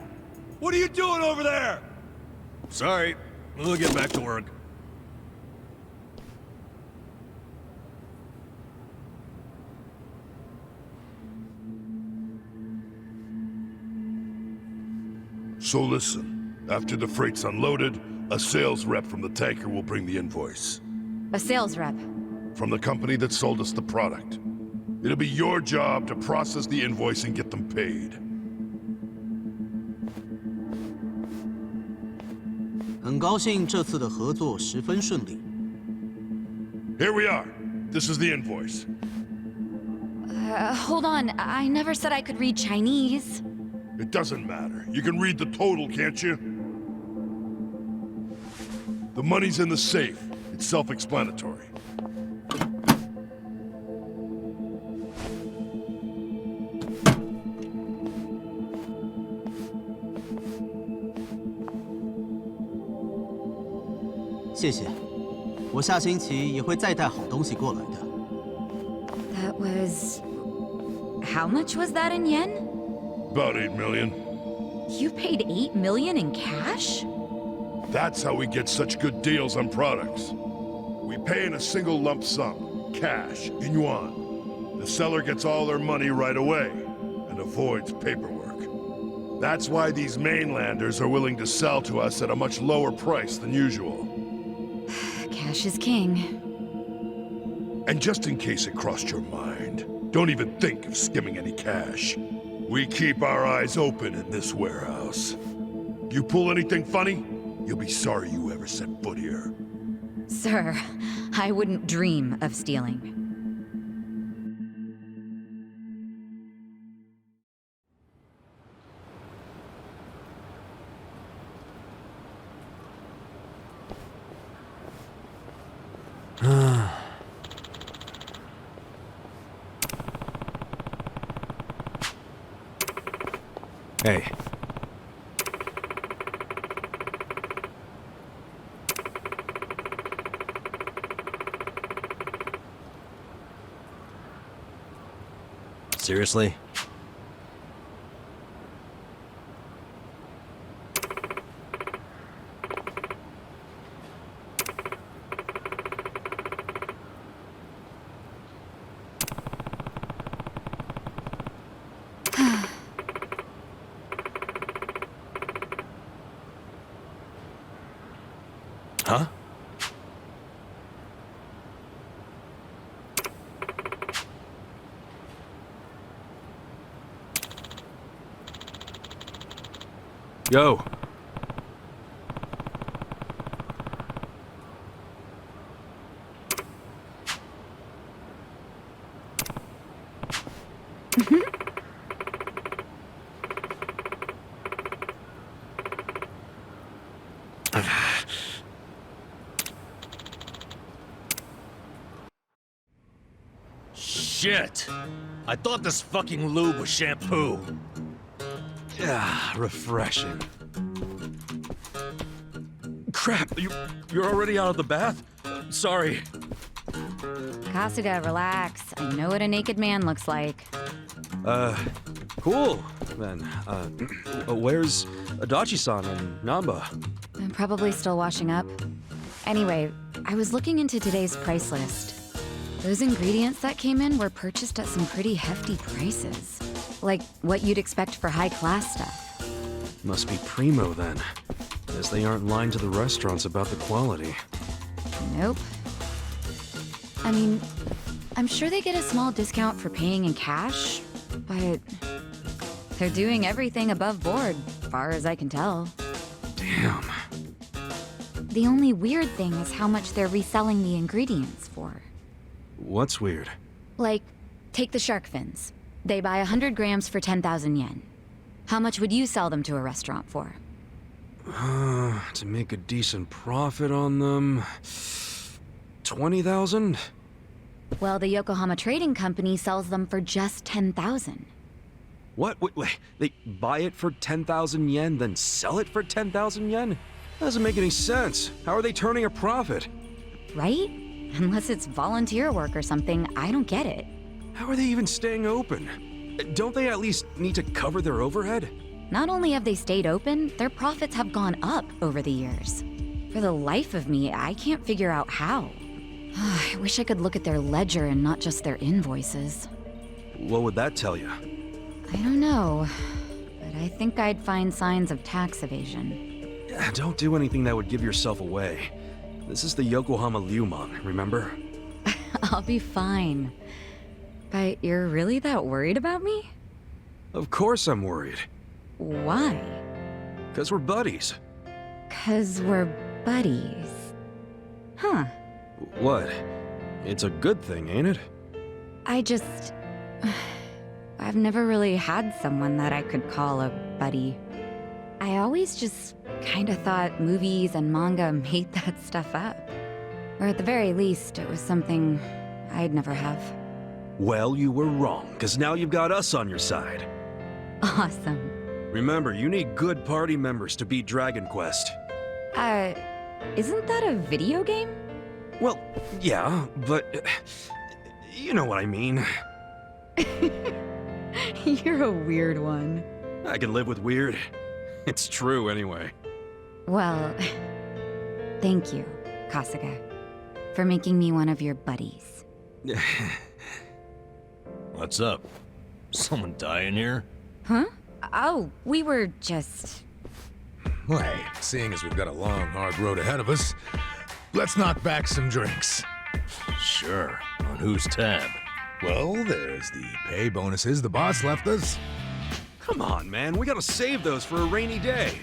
What are you doing over there? Sorry, we'll get back to work. So listen, after the freight's unloaded, a sales rep from the tanker will bring the invoice. A sales rep. From the company that sold us the product. It'll be your job to process the invoice and get them paid. 很高兴这次的合作十分顺利。 Here we are. This is the invoice. Hold on. I never said I could read Chinese. It doesn't matter. You can read the total, can't you? The money's in the safe. It's self-explanatory. That was... How much was that in yen? About 8 million. You paid 8 million in cash? That's how we get such good deals on products. We pay in a single lump sum, cash, in yuan. The seller gets all their money right away, and avoids paperwork. That's why these mainlanders are willing to sell to us at a much lower price than usual. Cash is king. And just in case it crossed your mind, don't even think of skimming any cash. We keep our eyes open in this warehouse. You pull anything funny, you'll be sorry you ever set foot here. Sir, I wouldn't dream of stealing. Hey. Seriously? Huh? Yo. Shit! I thought this fucking lube was shampoo. Ah, refreshing. Crap, you're already out of the bath? Sorry. Kasuga, relax. I know what a naked man looks like. Cool, then. Where's Adachi-san and Namba? I'm probably still washing up. Anyway, I was looking into today's price list. Those ingredients that came in were purchased at some pretty hefty prices. Like what you'd expect for high-class stuff. Must be primo, then. As they aren't lying to the restaurants about the quality. Nope. I mean, I'm sure they get a small discount for paying in cash, but they're doing everything above board, far as I can tell. Damn. The only weird thing is how much they're reselling the ingredients for. What's weird? Like, take the shark fins. They buy 100 grams for 10,000 yen. How much would you sell them to a restaurant for? To make a decent profit on them... 20,000? Well, the Yokohama Trading Company sells them for just 10,000. What? Wait, they buy it for 10,000 yen, then sell it for 10,000 yen? That doesn't make any sense. How are they turning a profit? Right? Unless it's volunteer work or something, I don't get it. How are they even staying open? Don't they at least need to cover their overhead? Not only have they stayed open, their profits have gone up over the years. For the life of me, I can't figure out how. I wish I could look at their ledger and not just their invoices. What would that tell you? I don't know, but I think I'd find signs of tax evasion. Don't do anything that would give yourself away. This is the Yokohama Liumang, remember? I'll be fine. But you're really that worried about me? Of course I'm worried. Why? 'Cause we're buddies. 'Cause we're buddies. Huh. What? It's a good thing, ain't it? I've never really had someone that I could call a buddy. I always just kinda thought movies and manga made that stuff up. Or at the very least, it was something I'd never have. Well, you were wrong, 'cause now you've got us on your side. Awesome. Remember, you need good party members to beat Dragon Quest. Isn't that a video game? Well, yeah, but... you know what I mean. You're a weird one. I can live with weird. It's true, anyway. Well, thank you, Kasuga, for making me one of your buddies. What's up? Someone dying here? Huh? Oh, we were just... Well, hey, seeing as we've got a long, hard road ahead of us, let's knock back some drinks. Sure. On whose tab? Well, there's the pay bonuses the boss left us. Come on, man. We gotta save those for a rainy day.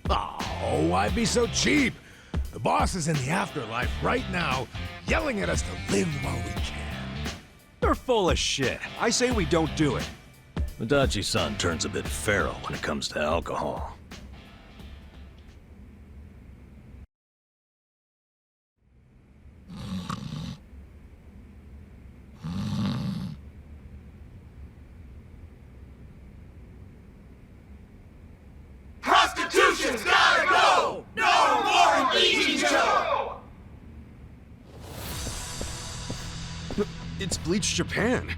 Oh, why be so cheap? The boss is in the afterlife right now, yelling at us to live while we can. They're full of shit. I say we don't do it. Adachi-san turns a bit feral when it comes to alcohol. Prostitution's gotta go! No more bleaching show! It's Bleach Japan.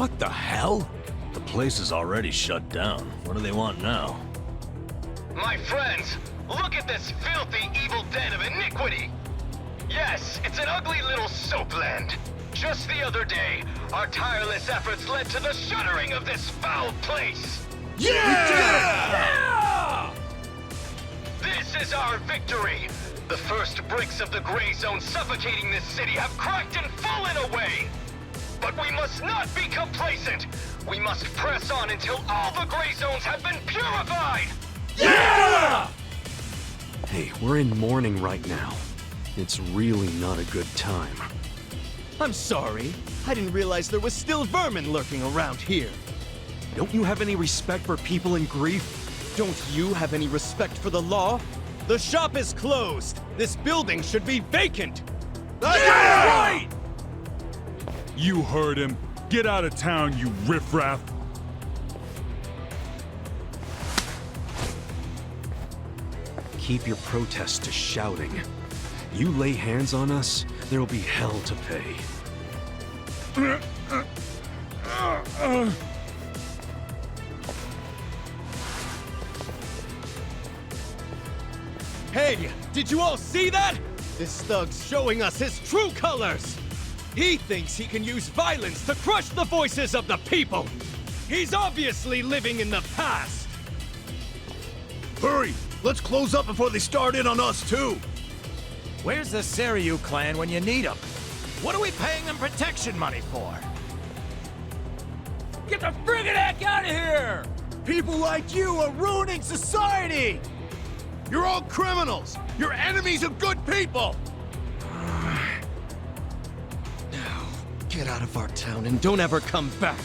What the hell? The place is already shut down. What do they want now? My friends, look at this filthy, evil den of iniquity! Yes, it's an ugly little soapland. Just the other day, our tireless efforts led to the shuttering of this foul place! Yeah! This is our victory! The first bricks of the gray zone suffocating this city have cracked and fallen away! But we must not be complacent! We must press on until all the gray zones have been purified! Yeah! Hey, we're in mourning right now. It's really not a good time. I'm sorry. I didn't realize there was still vermin lurking around here. Don't you have any respect for people in grief? Don't you have any respect for the law? The shop is closed. This building should be vacant. That's right! You heard him. Get out of town, you riffraff. Keep your protests to shouting. You lay hands on us, there will be hell to pay. Hey, did you all see that? This thug's showing us his true colors. He thinks he can use violence to crush the voices of the people. He's obviously living in the past. Hurry! Let's close up before they start in on us, too! Where's the Seiryu clan when you need them? What are we paying them protection money for? Get the friggin' heck out of here! People like you are ruining society! You're all criminals! You're enemies of good people! Now, get out of our town and don't ever come back.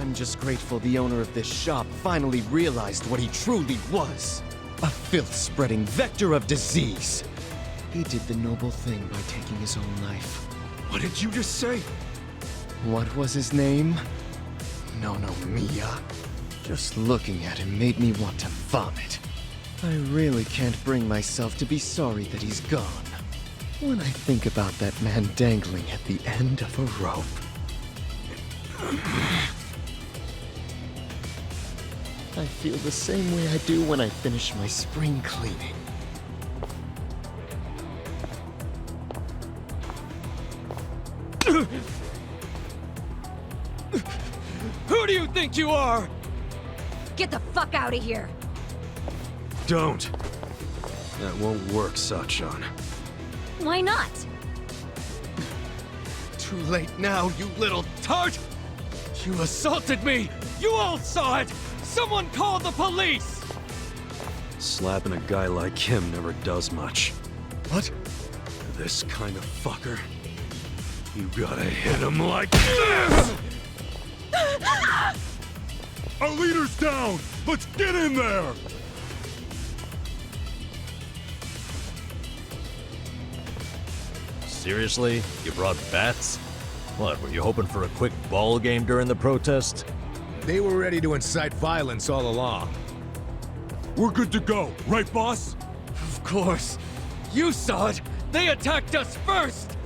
I'm just grateful the owner of this shop finally realized what he truly was. A filth-spreading vector of disease. He did the noble thing by taking his own life. What did you just say? What was his name? No, Mia. Just looking at him made me want to vomit. I really can't bring myself to be sorry that he's gone. When I think about that man dangling at the end of a rope. I feel the same way I do when I finish my spring cleaning. Who do you think you are? Get the fuck out of here! Don't. That won't work, Sachan. Why not? Too late now, you little tart! You assaulted me! You all saw it! Someone call the police! Slapping a guy like him never does much. What? This kind of fucker. You gotta hit him like this! Our leader's down! Let's get in there! Seriously? You brought bats? What, were you hoping for a quick ball game during the protest? They were ready to incite violence all along. We're good to go, right, boss? Of course. You saw it! They attacked us first!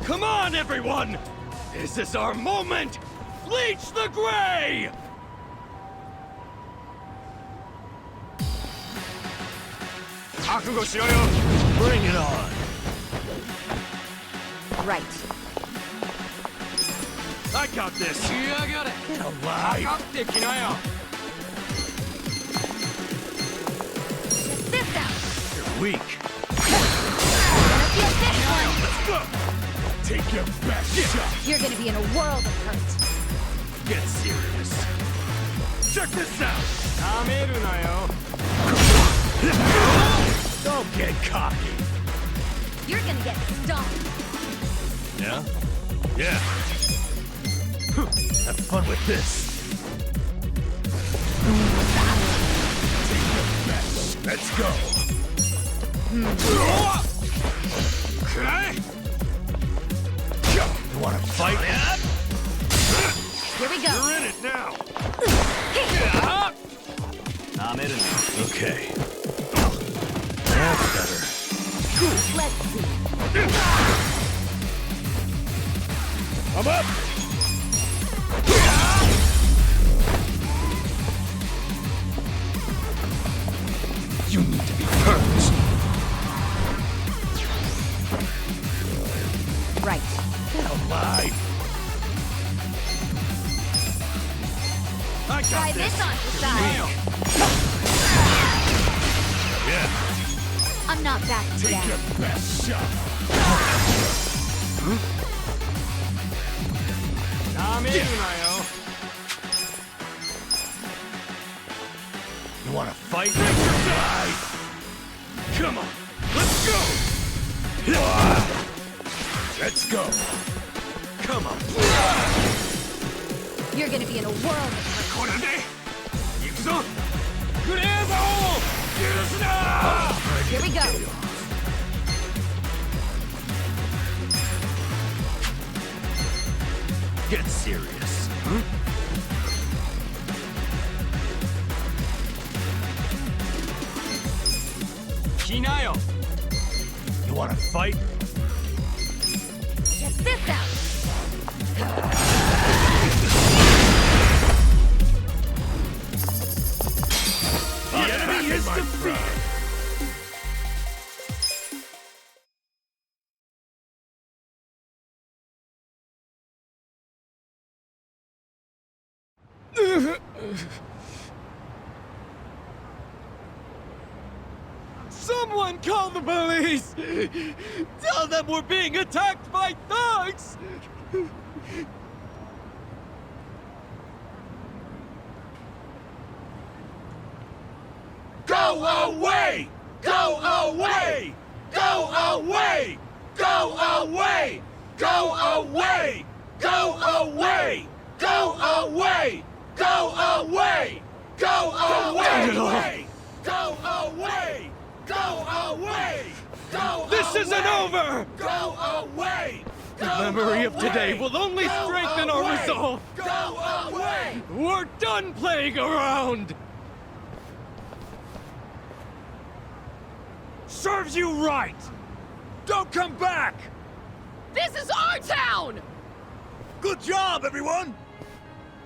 Come on, everyone! This is our moment! Bleach the gray! Bring it on! Right. I got this! Get alive! This out! You're weak! Gonna feel this one! Let's go! Take your best shot! You're gonna be in a world of hurt. Get serious! Check this out! Don't get cocky! You're gonna get stung. Yeah? Yeah! Have fun with this! Let's go! You wanna fight? Here we go. You're in it now! Okay. That's better. Let's see. I'm up! You need to be purged. Right. Get alive! I got Try this on the side. Yeah. I'm not backing Take down. your best shot. You wanna fight? Right. Come on, let's go! Let's go! Come on! You're gonna be in a whirl. Yakuza! Here we go. Get serious, huh? Shinayo! You wanna fight? Check this out. The enemy is defeated! Someone call the police! Tell them we're being attacked by thugs! Go away! Go away! Go away! Go away! Go away! Go away! Go away! Go away! Go away! Go away! Go away! Go This isn't over! Go away! The memory of today will only strengthen our resolve! Go away! We're done playing around! Serves you right! Don't come back! This is our town! Good job, everyone!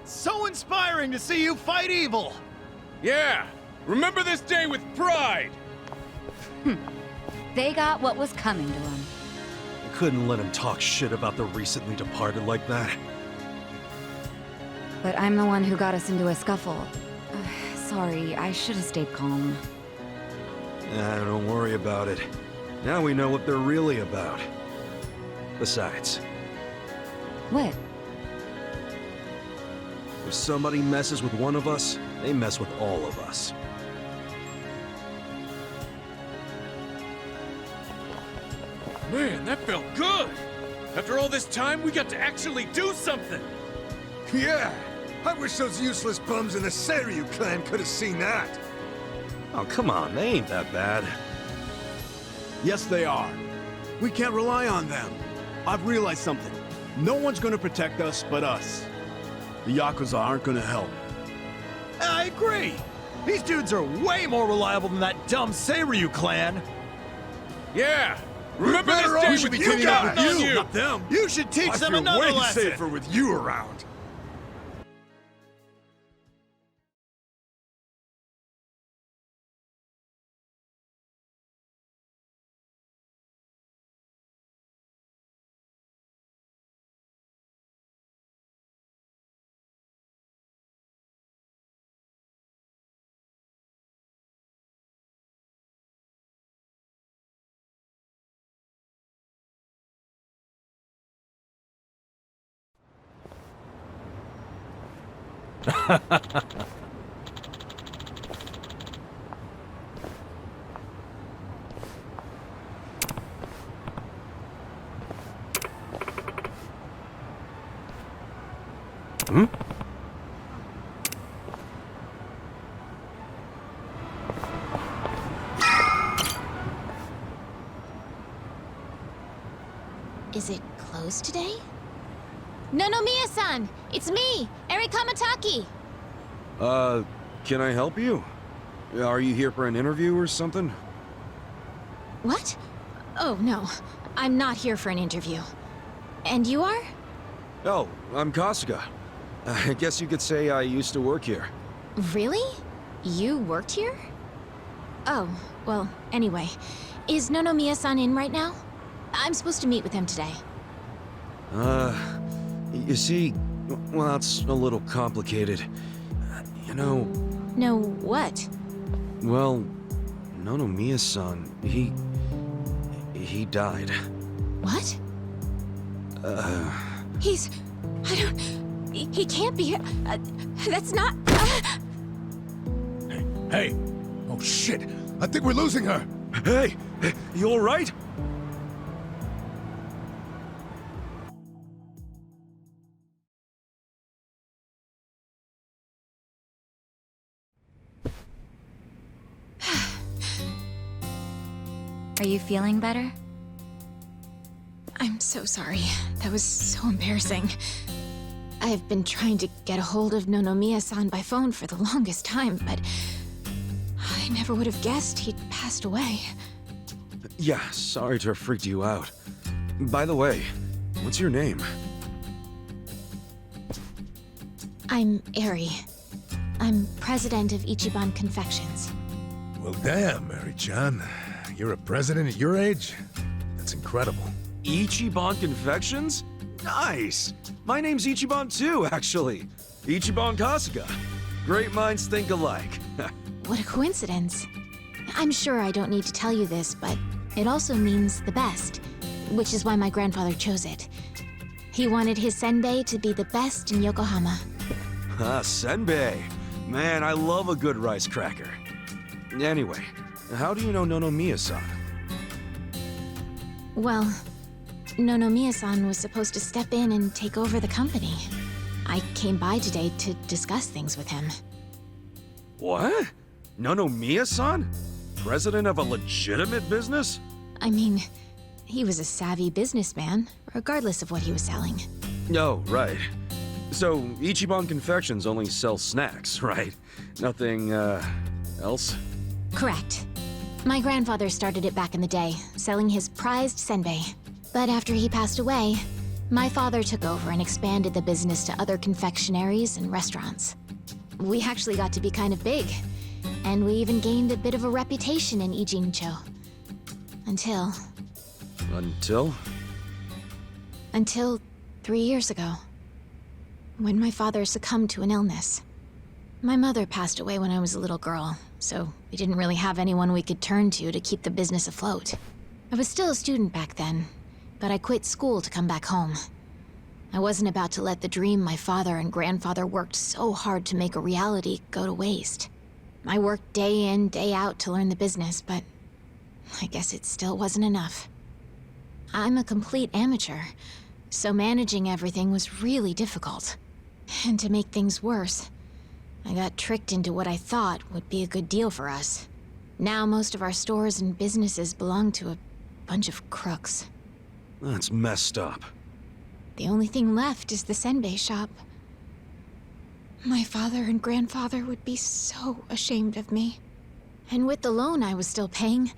So inspiring to see you fight evil! Yeah! Remember this day with pride! They got what was coming to them. I couldn't let him talk shit about the recently departed like that. But I'm the one who got us into a scuffle. Sorry, I should have stayed calm. Don't worry about it. Now we know what they're really about. Besides, What? if somebody messes with one of us, they mess with all of us. Man, that felt good! After all this time, we got to actually do something! Yeah! I wish those useless bums in the Seiryu clan could have seen that! Oh, come on, they ain't that bad. Yes, they are. We can't rely on them. I've realized something. No one's gonna protect us but us. The Yakuza aren't gonna help. I agree! These dudes are way more reliable than that dumb Seiryu clan! Yeah! Remember this day We should be cleaning up with you, not them! You should teach I them feel another way lesson! safer with you around! Is it closed today? No, Mia-san! It's me, Eri Kamataki! Can I help you? Are you here for an interview or something? What? Oh, no. I'm not here for an interview. And you are? Oh, I'm Kasuga. I guess you could say I used to work here. Really? You worked here? Oh, well, anyway. Is Nonomiya-san in right now? I'm supposed to meet with him today. You see, well, it's a little complicated. You know... No, what? Well, Nonomiya-san, he died. What? He's... I don't... He can't be... that's not... Hey! Oh shit! I think we're losing her! Hey! You alright? Are you feeling better? I'm so sorry. That was so embarrassing. I've been trying to get a hold of Nonomiya-san by phone for the longest time, but... I never would have guessed he'd passed away. Yeah, sorry to have freaked you out. By the way, what's your name? I'm Eri. I'm president of Ichiban Confections. Well, damn, Mary-chan. You're a president at your age? That's incredible. Ichiban Confections? Nice! My name's Ichiban too, actually. Ichiban Kasuga. Great minds think alike. What a coincidence. I'm sure I don't need to tell you this, but it also means the best, which is why my grandfather chose it. He wanted his senbei to be the best in Yokohama. Ah, senbei. Man, I love a good rice cracker. Anyway, how do you know Nonomiya-san? Well, Nonomiya-san was supposed to step in and take over the company. I came by today to discuss things with him. What? Nonomiya-san? President of a legitimate business? I mean, he was a savvy businessman, regardless of what he was selling. Oh, right. So, Ichiban Confections only sells snacks, right? Nothing, else? Correct. My grandfather started it back in the day, selling his prized senbei. But after he passed away, my father took over and expanded the business to other confectionaries and restaurants. We actually got to be kind of big, and we even gained a bit of a reputation in Ijincho. Until... Until 3 years ago, when my father succumbed to an illness. My mother passed away when I was a little girl, so we didn't really have anyone we could turn to keep the business afloat. I was still a student back then, but I quit school to come back home. I wasn't about to let the dream my father and grandfather worked so hard to make a reality go to waste. I worked day in, day out to learn the business, but I guess it still wasn't enough. I'm a complete amateur, so managing everything was really difficult. And to make things worse, I got tricked into what I thought would be a good deal for us. Now most of our stores and businesses belong to a bunch of crooks. That's messed up. The only thing left is the senbei shop. My father and grandfather would be so ashamed of me. And with the loan I was still paying,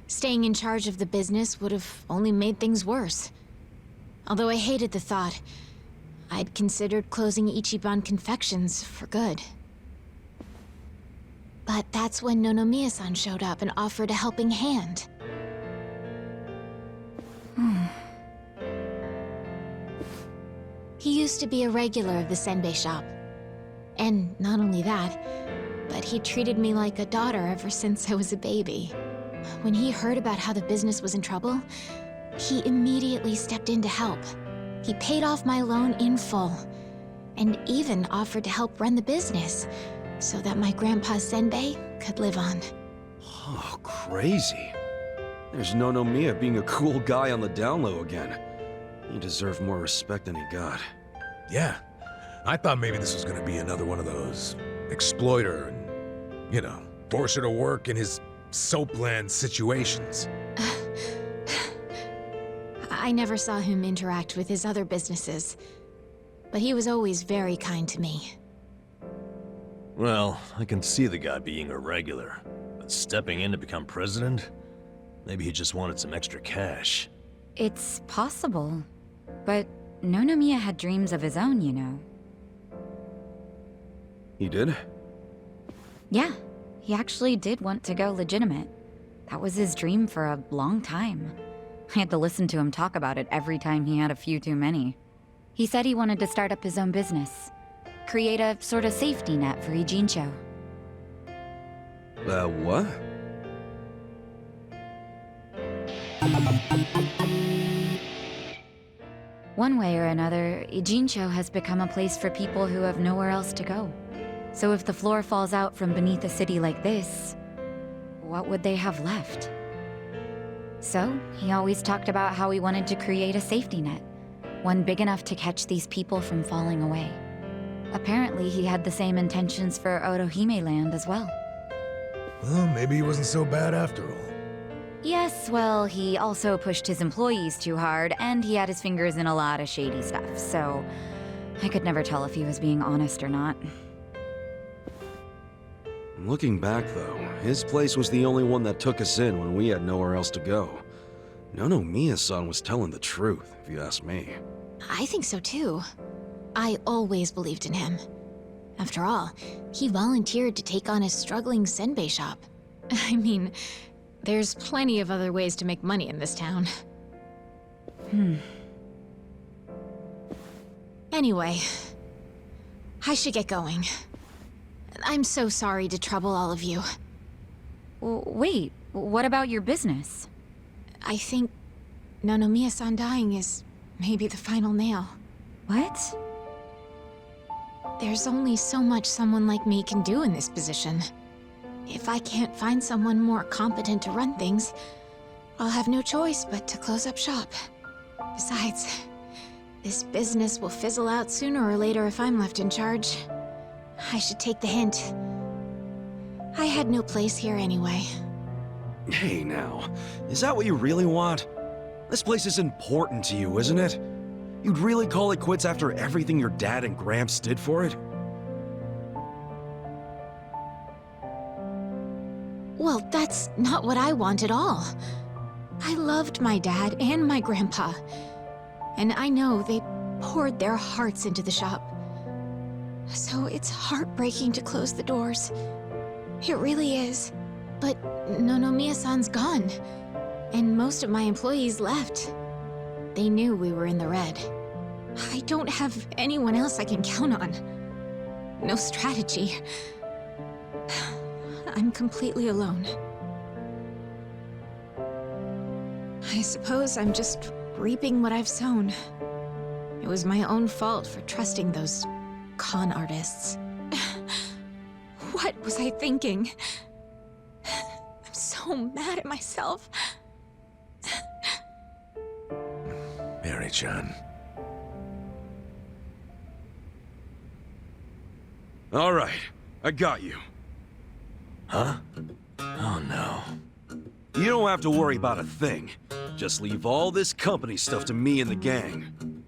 staying in charge of the business would have only made things worse. Although I hated the thought, I'd considered closing Ichiban Confections for good. But that's when Nonomiya-san showed up and offered a helping hand. He used to be a regular of the senbei shop. And not only that, but he treated me like a daughter ever since I was a baby. When he heard about how the business was in trouble, he immediately stepped in to help. He paid off my loan in full, and even offered to help run the business, so that my grandpa's senbei could live on. Oh, crazy. There's Nonomiya being a cool guy on the down low again. He deserved more respect than he got. Yeah. I thought maybe this was gonna be another one of those exploiter and, you know, force her to work in his soapland situations. I never saw him interact with his other businesses, but he was always very kind to me. Well, I can see the guy being a regular, but stepping in to become president? Maybe he just wanted some extra cash. It's possible. But Nonomiya had dreams of his own, you know. He did? Yeah, he actually did want to go legitimate. That was his dream for a long time. I had to listen to him talk about it every time he had a few too many. He said he wanted to start up his own business. Create a sort of safety net for Ijincho. What? One way or another, Ijincho has become a place for people who have nowhere else to go. So if the floor falls out from beneath a city like this, what would they have left? So, he always talked about how he wanted to create a safety net, one big enough to catch these people from falling away. Apparently, he had the same intentions for Orohime Land as well. Well, maybe he wasn't so bad after all. Yes, well, he also pushed his employees too hard, and he had his fingers in a lot of shady stuff, so I could never tell if he was being honest or not. Looking back, though, his place was the only one that took us in when we had nowhere else to go. Nonomiya-san was telling the truth, if you ask me. I think so too. I always believed in him. After all, he volunteered to take on his struggling senbei shop. I mean, there's plenty of other ways to make money in this town. Anyway, I should get going. I'm so sorry to trouble all of you. Wait, what about your business? I think Nonomiya-san dying is maybe the final nail. What? There's only so much someone like me can do in this position. If I can't find someone more competent to run things, I'll have no choice but to close up shop. Besides, this business will fizzle out sooner or later if I'm left in charge. I should take the hint. I had no place here anyway. Hey now, is that what you really want? This place is important to you, isn't it? You'd really call it quits after everything your dad and Gramps did for it? Well, that's not what I want at all. I loved my dad and my grandpa. And I know they poured their hearts into the shop. So it's heartbreaking to close the doors. It really is. But Nonomiya-san's gone. And most of my employees left. They knew we were in the red. I don't have anyone else I can count on. No strategy. I'm completely alone. I suppose I'm just reaping what I've sown. It was my own fault for trusting those con artists. What was I thinking? I'm so mad at myself. Mary-chan. All right, I got you. Huh? Oh no. You don't have to worry about a thing. Just leave all this company stuff to me and the gang.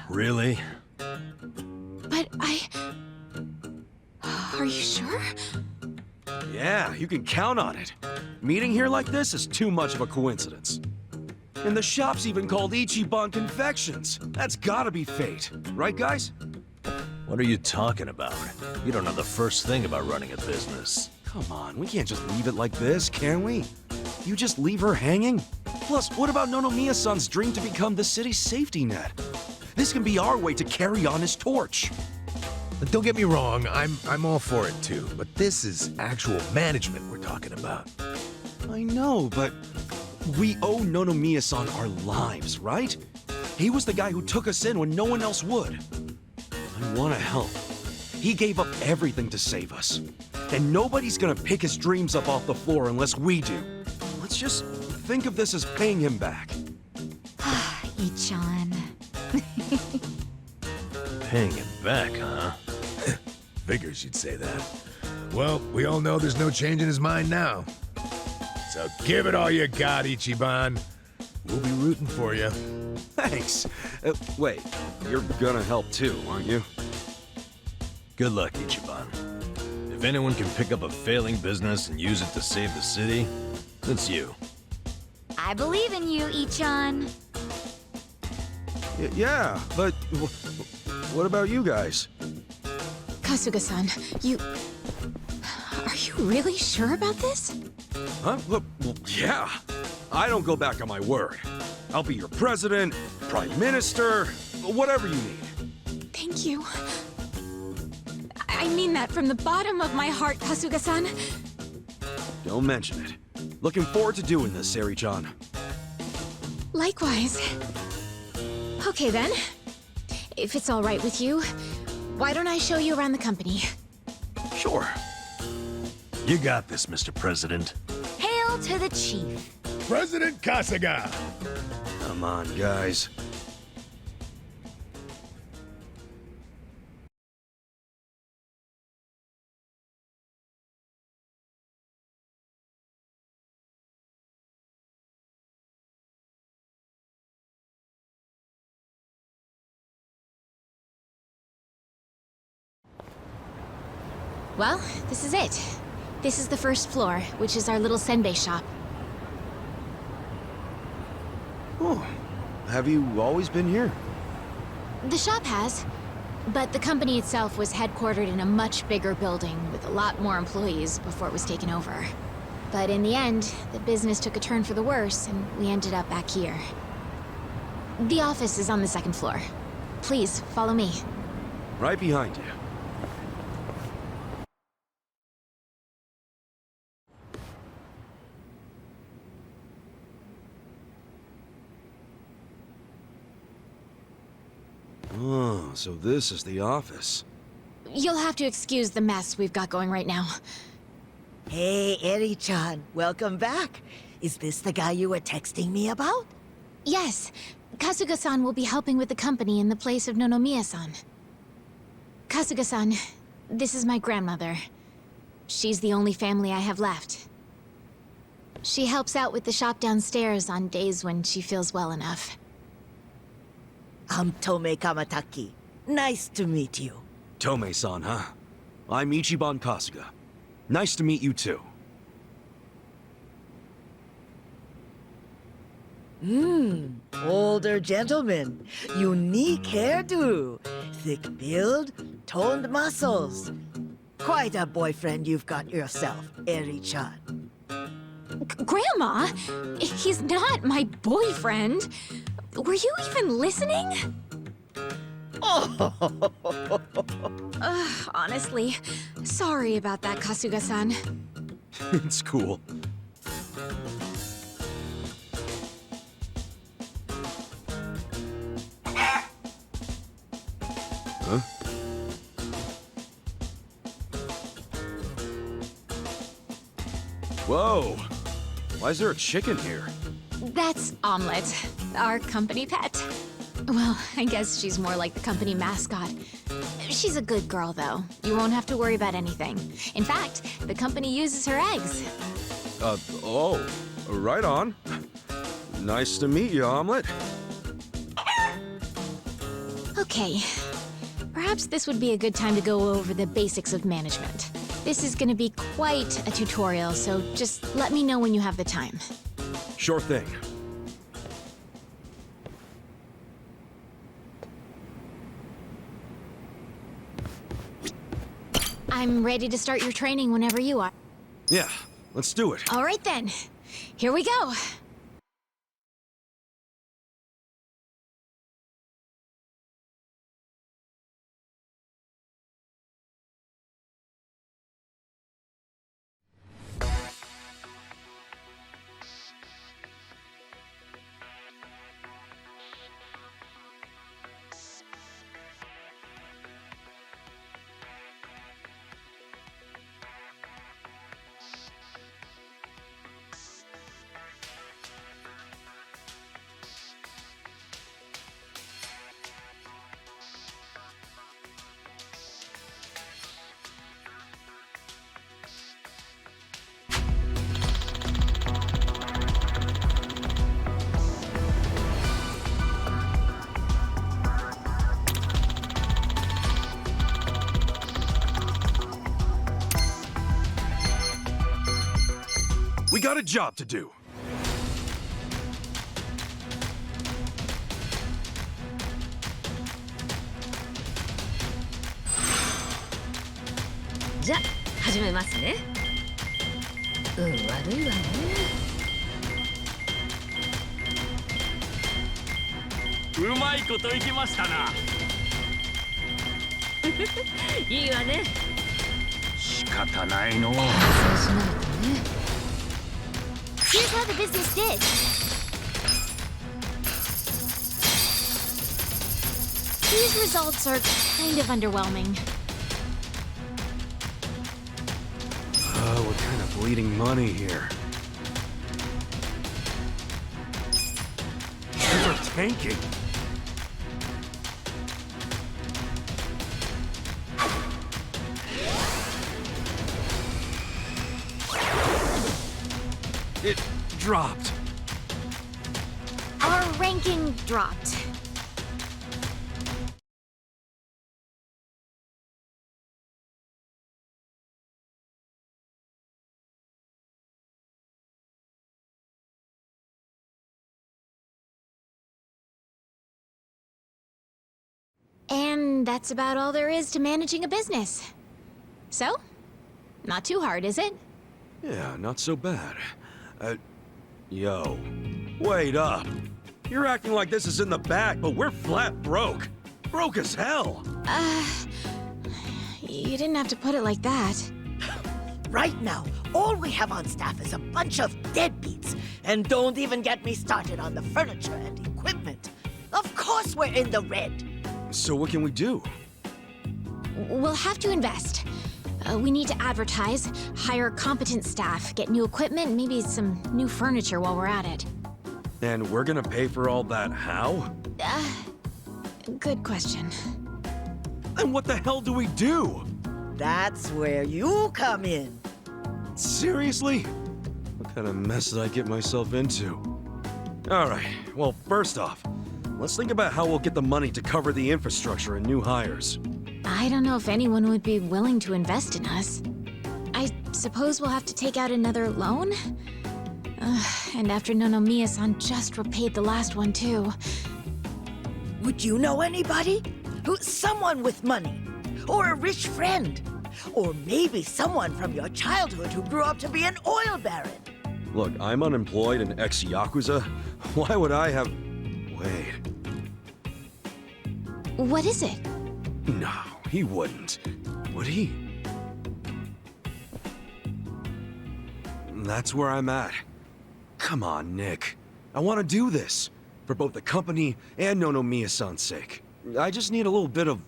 Really? But Are you sure? Yeah, you can count on it. Meeting here like this is too much of a coincidence. And the shop's even called Ichiban Confections. That's gotta be fate. Right, guys? What are you talking about? You don't know the first thing about running a business. Come on, we can't just leave it like this, can we? You just leave her hanging? Plus, what about Nonomiya-san's dream to become the city's safety net? This can be our way to carry on his torch. Don't get me wrong, I'm all for it too, but this is actual management we're talking about. I know, but we owe Nonomiya-san our lives, right? He was the guy who took us in when no one else would. I want to help. He gave up everything to save us. And nobody's gonna pick his dreams up off the floor unless we do. Let's just think of this as paying him back. Ichan. Paying him back, huh? Figures you'd say that. Well, we all know there's no change in his mind now. So give it all you got, Ichiban. We'll be rooting for you. Thanks. Wait, you're gonna help too, aren't you? Good luck, Ichiban. If anyone can pick up a failing business and use it to save the city, it's you. I believe in you, Ichan. Yeah, but what about you guys? Kasuga-san, you... Are you really sure about this? Huh? Look, well, yeah. I don't go back on my word. I'll be your president, prime minister, whatever you need. Thank you. I mean that from the bottom of my heart, Kasuga-san. Don't mention it. Looking forward to doing this, Sari-chan. Likewise. Okay then. If it's all right with you, why don't I show you around the company? Sure. You got this, Mr. President. Hail to the chief. President Kasuga! Come on, guys. Well, this is it. This is the first floor, which is our little senbei shop. Oh, have you always been here? The shop has, but the company itself was headquartered in a much bigger building with a lot more employees before it was taken over. But in the end, the business took a turn for the worse, and we ended up back here. The office is on the second floor. Please, follow me. Right behind you. Oh, so this is the office. You'll have to excuse the mess we've got going right now. Hey, Eri-chan, welcome back. Is this the guy you were texting me about? Yes. Kasuga-san will be helping with the company in the place of Nonomiya-san. Kasuga-san, this is my grandmother. She's the only family I have left. She helps out with the shop downstairs on days when she feels well enough. I'm Tome Kamataki. Nice to meet you. Tome-san, huh? I'm Ichiban Kasuga. Nice to meet you too. Older gentleman. Unique hairdo. Thick build, toned muscles. Quite a boyfriend you've got yourself, Eri-chan. Grandma? He's not my boyfriend. Were you even listening? Honestly, sorry about that, Kasuga-san. It's cool. Huh? Whoa! Why is there a chicken here? That's Omelette, our company pet. Well, I guess she's more like the company mascot. She's a good girl, though. You won't have to worry about anything. In fact, the company uses her eggs. Oh, right on. Nice to meet you, Omelette. Okay. Perhaps this would be a good time to go over the basics of management. This is gonna be quite a tutorial, so just let me know when you have the time. Sure thing. I'm ready to start your training whenever you are. Yeah, let's do it. All right then. Here we go. We got a job to do. じゃ、始めますね。悪いわね。うまいこといきましたな。いいわね。仕方ないの。そうしないとね。Here's how the business did. These results are kind of underwhelming. We're kind of bleeding money here. We're tanking. It dropped. Our ranking dropped. And that's about all there is to managing a business. So, not too hard, is it? Yeah, not so bad. Yo, wait up. You're acting like this is in the bag, but we're flat broke. Broke as hell. You didn't have to put it like that. Right now, all we have on staff is a bunch of deadbeats. And don't even get me started on the furniture and equipment. Of course we're in the red. So what can we do? We'll have to invest. We need to advertise, hire competent staff, get new equipment, maybe some new furniture while we're at it. And we're gonna pay for all that how? Good question. Then what the hell do we do? That's where you come in. Seriously? What kind of mess did I get myself into? Alright, well, first off, let's think about how we'll get the money to cover the infrastructure and new hires. I don't know if anyone would be willing to invest in us. I suppose we'll have to take out another loan? And after Nonomiya-san just repaid the last one, too. Would you know anybody? Someone with money? Or a rich friend? Or maybe someone from your childhood who grew up to be an oil baron? Look, I'm unemployed and ex-Yakuza. Why would I have... Wait. What is it? No, he wouldn't. Would he? That's where I'm at. Come on, Nick. I want to do this. For both the company and Nonomiya-san's sake. I just need a little bit of...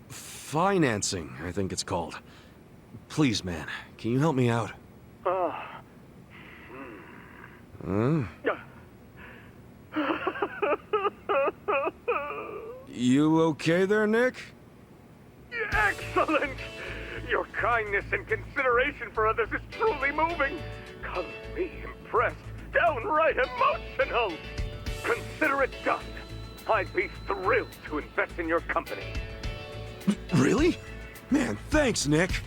financing, I think it's called. Please, man, can you help me out? Huh? You okay there, Nick? Excellent! Your kindness and consideration for others is truly moving. Color me impressed, downright emotional. Consider it done. I'd be thrilled to invest in your company. Really? Man, thanks, Nick.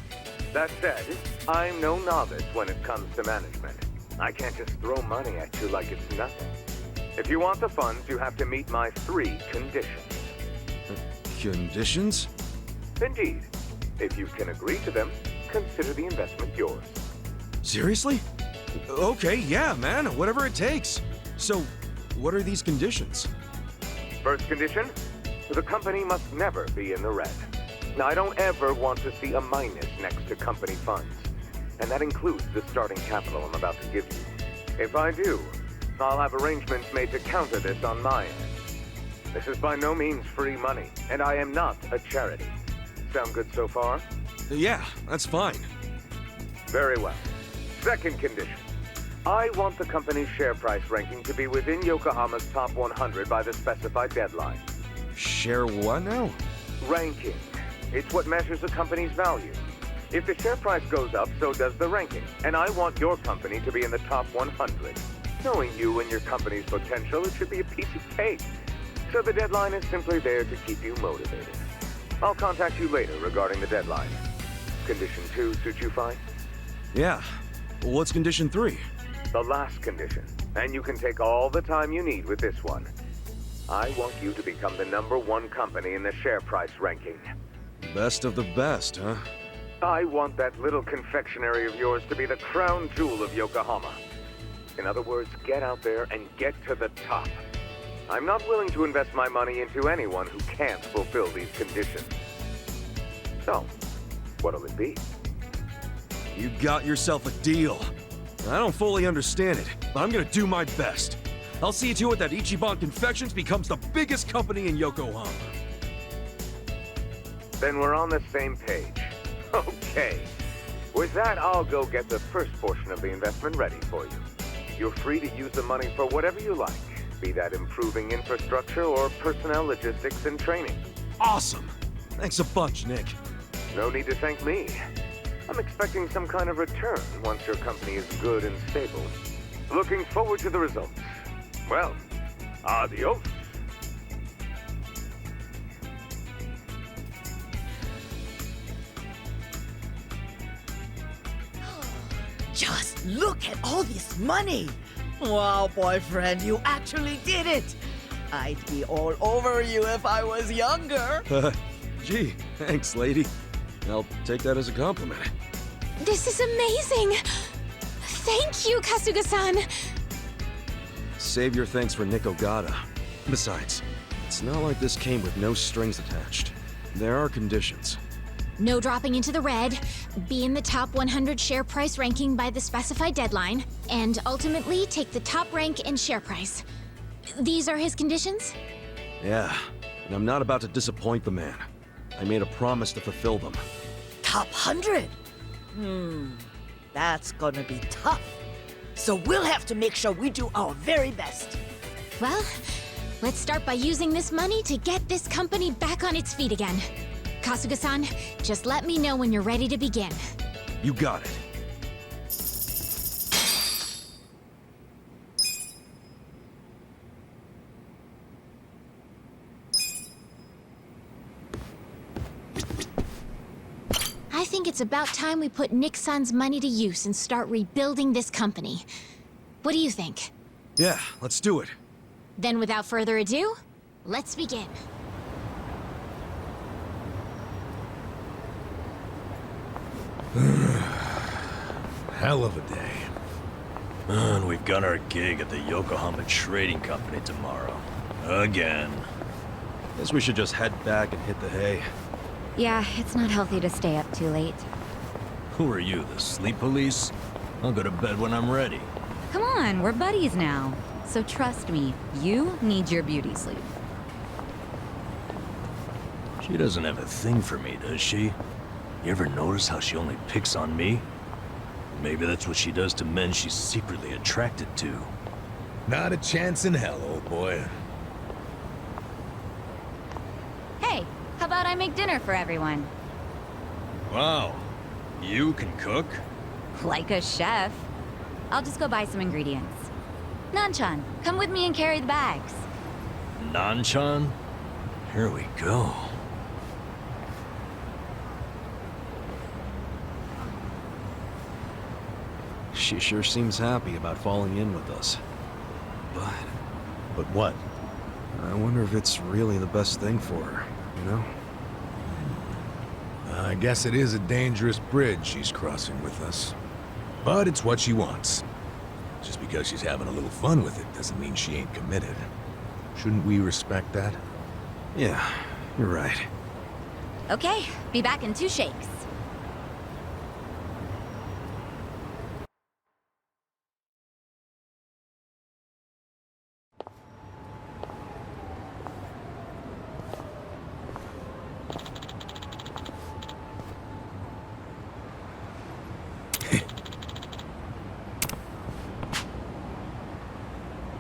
That said, I'm no novice when it comes to management. I can't just throw money at you like it's nothing. If you want the funds, you have to meet my 3 conditions. Conditions? Indeed. If you can agree to them, consider the investment yours. Seriously? Okay, yeah, man, whatever it takes. So, what are these conditions? First condition, the company must never be in the red. Now, I don't ever want to see a minus next to company funds. And that includes the starting capital I'm about to give you. If I do, I'll have arrangements made to counter this on my end. This is by no means free money, and I am not a charity. Sound good so far? Yeah, that's fine. Very well. Second condition. I want the company's share price ranking to be within Yokohama's top 100 by the specified deadline. Share what now? Ranking. It's what measures a company's value. If the share price goes up, so does the ranking. And I want your company to be in the top 100. Knowing you and your company's potential, it should be a piece of cake. So the deadline is simply there to keep you motivated. I'll contact you later regarding the deadline. Condition 2 suit you fine? Yeah. What's condition 3? The last condition. And you can take all the time you need with this one. I want you to become the #1 company in the share price ranking. Best of the best, huh? I want that little confectionery of yours to be the crown jewel of Yokohama. In other words, get out there and get to the top. I'm not willing to invest my money into anyone who can't fulfill these conditions. So, what'll it be? You got yourself a deal. I don't fully understand it, but I'm gonna do my best. I'll see to it that Ichiban Confections becomes the biggest company in Yokohama. Then we're on the same page. Okay. With that, I'll go get the first portion of the investment ready for you. You're free to use the money for whatever you like, be that improving infrastructure or personnel logistics and training. Awesome! Thanks a bunch, Nick. No need to thank me. I'm expecting some kind of return once your company is good and stable. Looking forward to the results. Well, adios. Just look at all this money! Wow, boyfriend, you actually did it! I'd be all over you if I was younger. Gee, thanks, lady. I'll take that as a compliment. This is amazing! Thank you, Kasuga-san! Save your thanks for Nick Ogata. Besides, it's not like this came with no strings attached. There are conditions. No dropping into the red, be in the top 100 share price ranking by the specified deadline, and ultimately take the top rank in share price. These are his conditions? Yeah, and I'm not about to disappoint the man. I made a promise to fulfill them. Top 100? That's gonna be tough. So we'll have to make sure we do our very best. Well, let's start by using this money to get this company back on its feet again. Kasuga-san, just let me know when you're ready to begin. You got it. I think it's about time we put Nick-san's money to use and start rebuilding this company. What do you think? Yeah, let's do it. Then without further ado, let's begin. Hell of a day. And we've got our gig at the Yokohama Trading Company tomorrow. Again. Guess we should just head back and hit the hay. Yeah, it's not healthy to stay up too late. Who are you, the sleep police? I'll go to bed when I'm ready. Come on, we're buddies now. So trust me, you need your beauty sleep. She doesn't have a thing for me, does she? You ever notice how she only picks on me? Maybe that's what she does to men she's secretly attracted to. Not a chance in hell, old boy. Hey, how about I make dinner for everyone? Wow. You can cook? Like a chef. I'll just go buy some ingredients. Nanchan, come with me and carry the bags. Nanchan? Here we go. She sure seems happy about falling in with us. But what? I wonder if it's really the best thing for her, you know? I guess it is a dangerous bridge she's crossing with us. But it's what she wants. Just because she's having a little fun with it doesn't mean she ain't committed. Shouldn't we respect that? Yeah, you're right. Okay, be back in 2 shakes.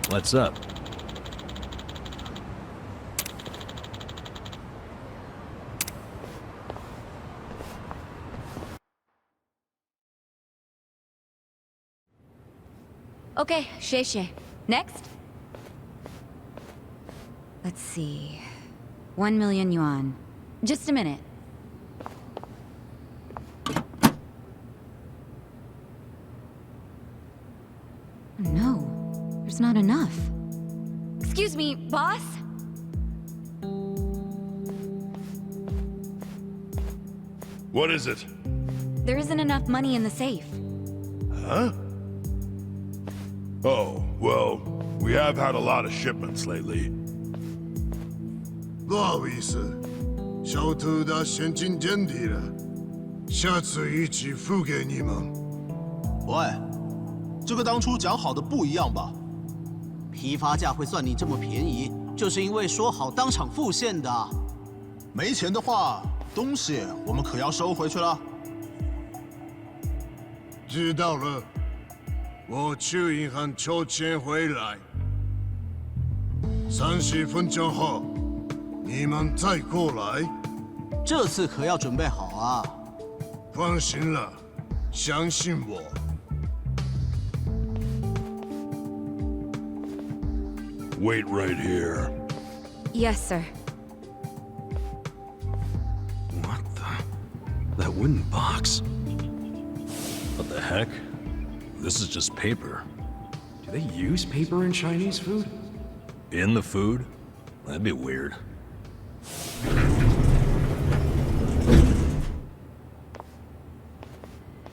What's up? Okay, Sheshe. Next? Let's see. 1 million yuan. Just a minute. No, there's not enough. Excuse me, boss? What is it? there isn't enough money in the safe. Huh? Oh, well, we have had a lot of shipments lately. 不好意思，小偷的现金见底了，下次一起付给你们。喂，这个当初讲好的不一样吧？批发价会算你这么便宜，就是因为说好当场付现的。没钱的话，东西我们可要收回去了。知道了，我去银行抽钱回来。30分钟后，你们再过来。这次可要准备好啊！放心了，相信我。Wait right here. Yes, sir. What the? That wooden box? What the heck? This is just paper. Do they use paper in Chinese food? In the food? That'd be weird.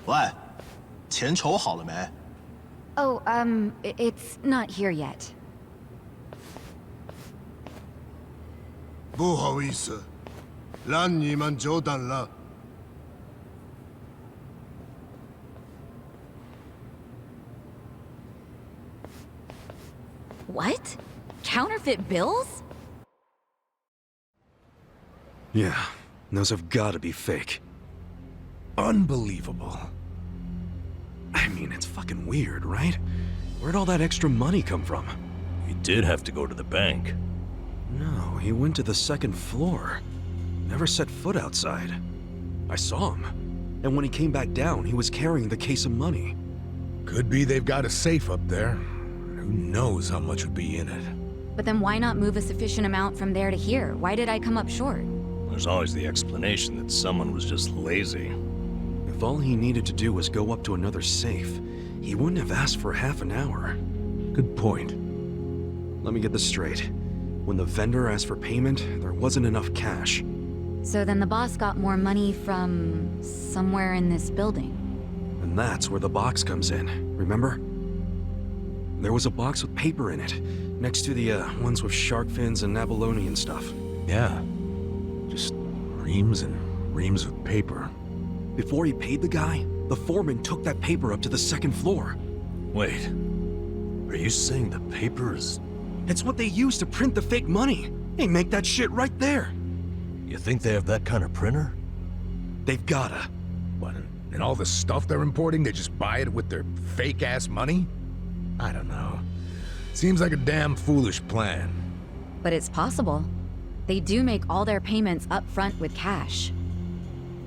What? 钱筹好了没？ Oh, it's not here yet. 不好意思，让你们久等了。What? Counterfeit bills? Yeah, those have gotta be fake. Unbelievable. I mean, it's fucking weird, right? Where'd all that extra money come from? He did have to go to the bank. No, he went to the second floor. Never set foot outside. I saw him. And when he came back down, he was carrying the case of money. Could be they've got a safe up there. Who knows how much would be in it? But then why not move a sufficient amount from there to here? Why did I come up short? There's always the explanation that someone was just lazy. If all he needed to do was go up to another safe, he wouldn't have asked for half an hour. Good point. Let me get this straight. When the vendor asked for payment, there wasn't enough cash. So then the boss got more money from somewhere in this building. And that's where the box comes in, remember? There was a box with paper in it, next to the ones with shark fins and abalone and stuff. Yeah. Just reams and reams of paper. Before he paid the guy, the foreman took that paper up to the second floor. Wait, are you saying the paper is... It's what they use to print the fake money. They make that shit right there. You think they have that kind of printer? They've gotta. What, and all the stuff they're importing, they just buy it with their fake-ass money? I don't know. Seems like a damn foolish plan. But it's possible. They do make all their payments up front with cash.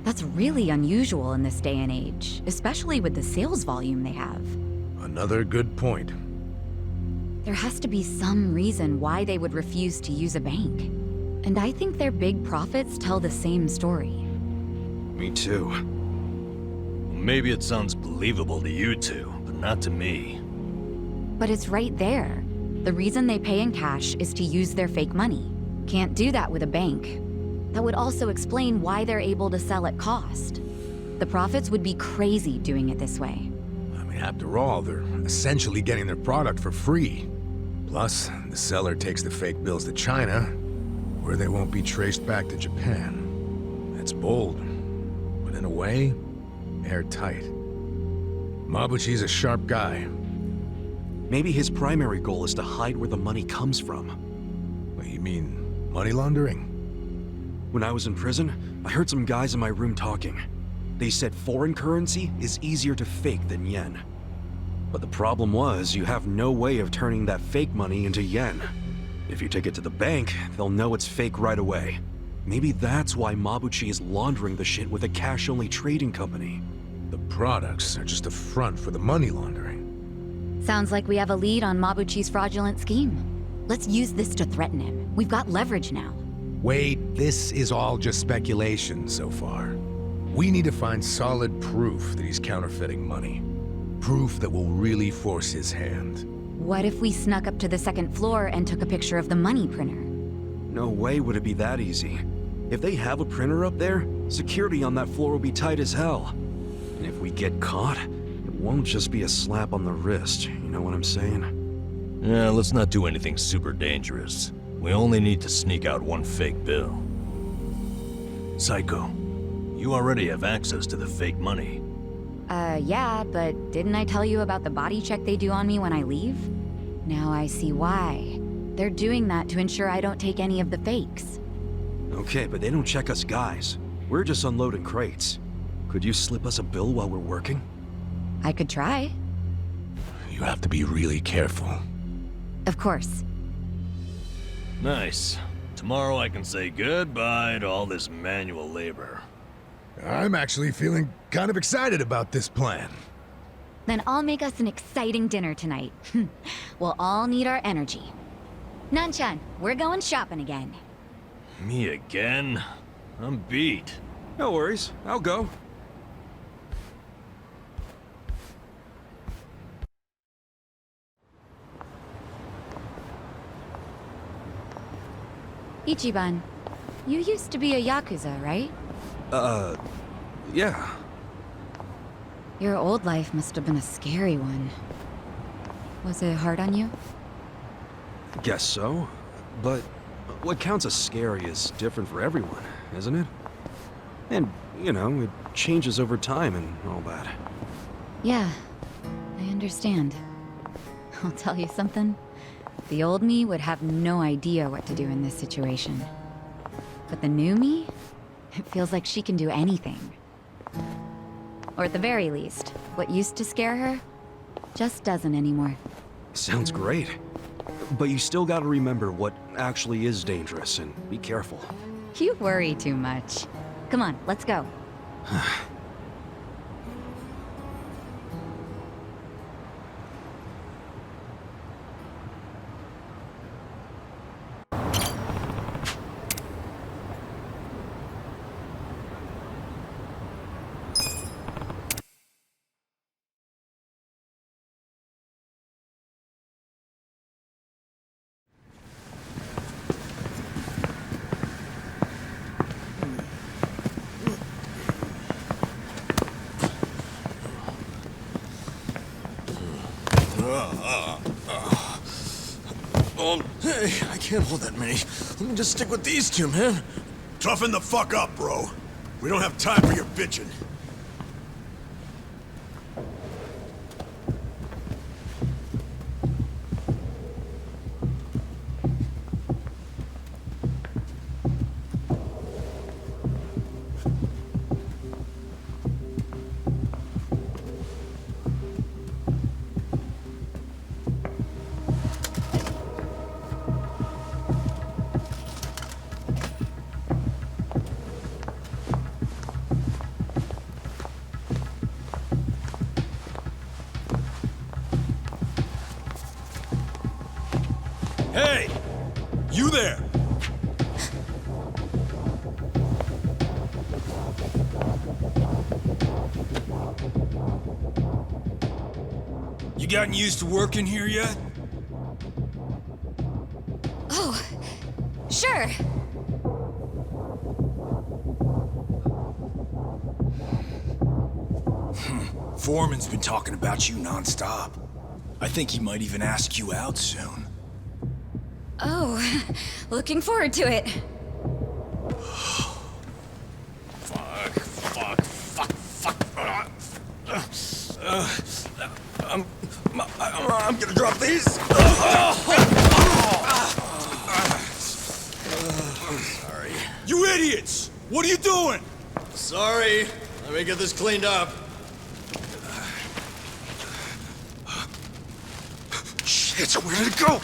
That's really unusual in this day and age, especially with the sales volume they have. Another good point. There has to be some reason why they would refuse to use a bank. And I think their big profits tell the same story. Me too. Maybe it sounds believable to you two, but not to me. But it's right there. The reason they pay in cash is to use their fake money. Can't do that with a bank. That would also explain why they're able to sell at cost. The profits would be crazy doing it this way. I mean, after all, they're essentially getting their product for free. Plus, the seller takes the fake bills to China, where they won't be traced back to Japan. That's bold, but in a way, airtight. Mabuchi's a sharp guy. Maybe his primary goal is to hide where the money comes from. What, you mean money laundering? When I was in prison, I heard some guys in my room talking. They said foreign currency is easier to fake than yen. But the problem was, you have no way of turning that fake money into yen. If you take it to the bank, they'll know it's fake right away. Maybe that's why Mabuchi is laundering the shit with a cash-only trading company. The products are just a front for the money laundering. Sounds like we have a lead on Mabuchi's fraudulent scheme. Let's use this to threaten him. We've got leverage now. Wait, this is all just speculation so far. We need to find solid proof that he's counterfeiting money. Proof that will really force his hand. What if we snuck up to the second floor and took a picture of the money printer? No way would it be that easy. If they have a printer up there, security on that floor will be tight as hell. And if we get caught, it won't just be a slap on the wrist, you know what I'm saying? Yeah, let's not do anything super dangerous. We only need to sneak out one fake bill. Psycho, you already have access to the fake money. Yeah, but didn't I tell you about the body check they do on me when I leave? Now I see why. They're doing that to ensure I don't take any of the fakes. Okay, but they don't check us guys. We're just unloading crates. Could you slip us a bill while we're working? I could try. You have to be really careful. Of course. Nice. Tomorrow I can say goodbye to all this manual labor. I'm actually feeling kind of excited about this plan. Then I'll make us an exciting dinner tonight. We'll all need our energy. Nanchan, we're going shopping again. Me again? I'm beat. No worries, I'll go. Ichiban, you used to be a Yakuza, right? Yeah. Your old life must have been a scary one. Was it hard on you? Guess so. But what counts as scary is different for everyone, isn't it? And, you know, it changes over time and all that. Yeah, I understand. I'll tell you something. The old me would have no idea what to do in this situation. But the new me? It feels like she can do anything. Or at the very least, what used to scare her just doesn't anymore. Sounds great. But you still gotta remember what actually is dangerous and be careful. You worry too much. Come on, let's go. Hey, I can't hold that many. Let me just stick with these two, man. Toughen the fuck up, bro. We don't have time for your bitching. Hey! You there! You gotten used to working here yet? Oh, sure. Foreman's been talking about you nonstop. I think he might even ask you out soon. Oh, looking forward to it. I'm gonna drop these. Sorry. You idiots! What are you doing? Sorry. Let me get this cleaned up. Shit, where did it go?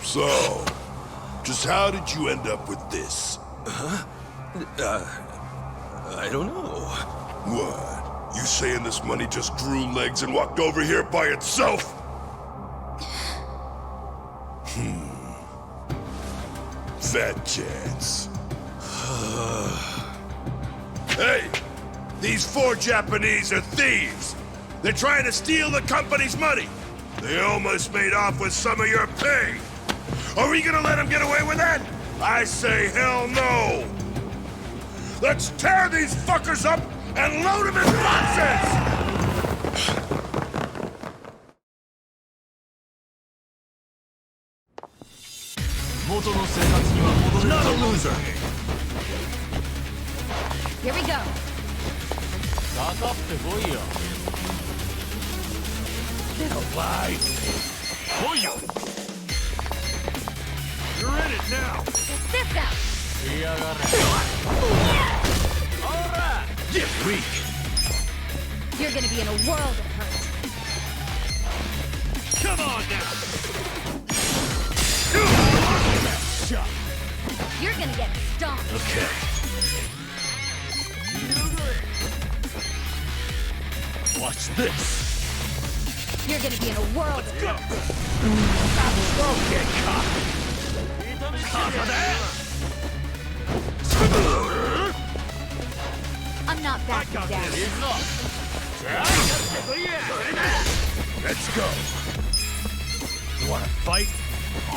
So, just how did you end up with this? I don't know. What? You saying this money just grew legs and walked over here by itself? Fat chance. Hey! These 4 Japanese are thieves! They're trying to steal the company's money! They almost made off with some of your pay. Are we gonna let him get away with that? I say hell no! Let's tear these fuckers up and load them in boxes! Not a loser! Here we go. Get alive! You're in it now! Get this out. Get weak! You're gonna be in a world of hurt. Come on now! Shot. You're gonna get stomped. Okay. Watch this. You're gonna be in a world of hurt. Don't get caught! Cover that! I'm not backing down. Let's go! You wanna fight?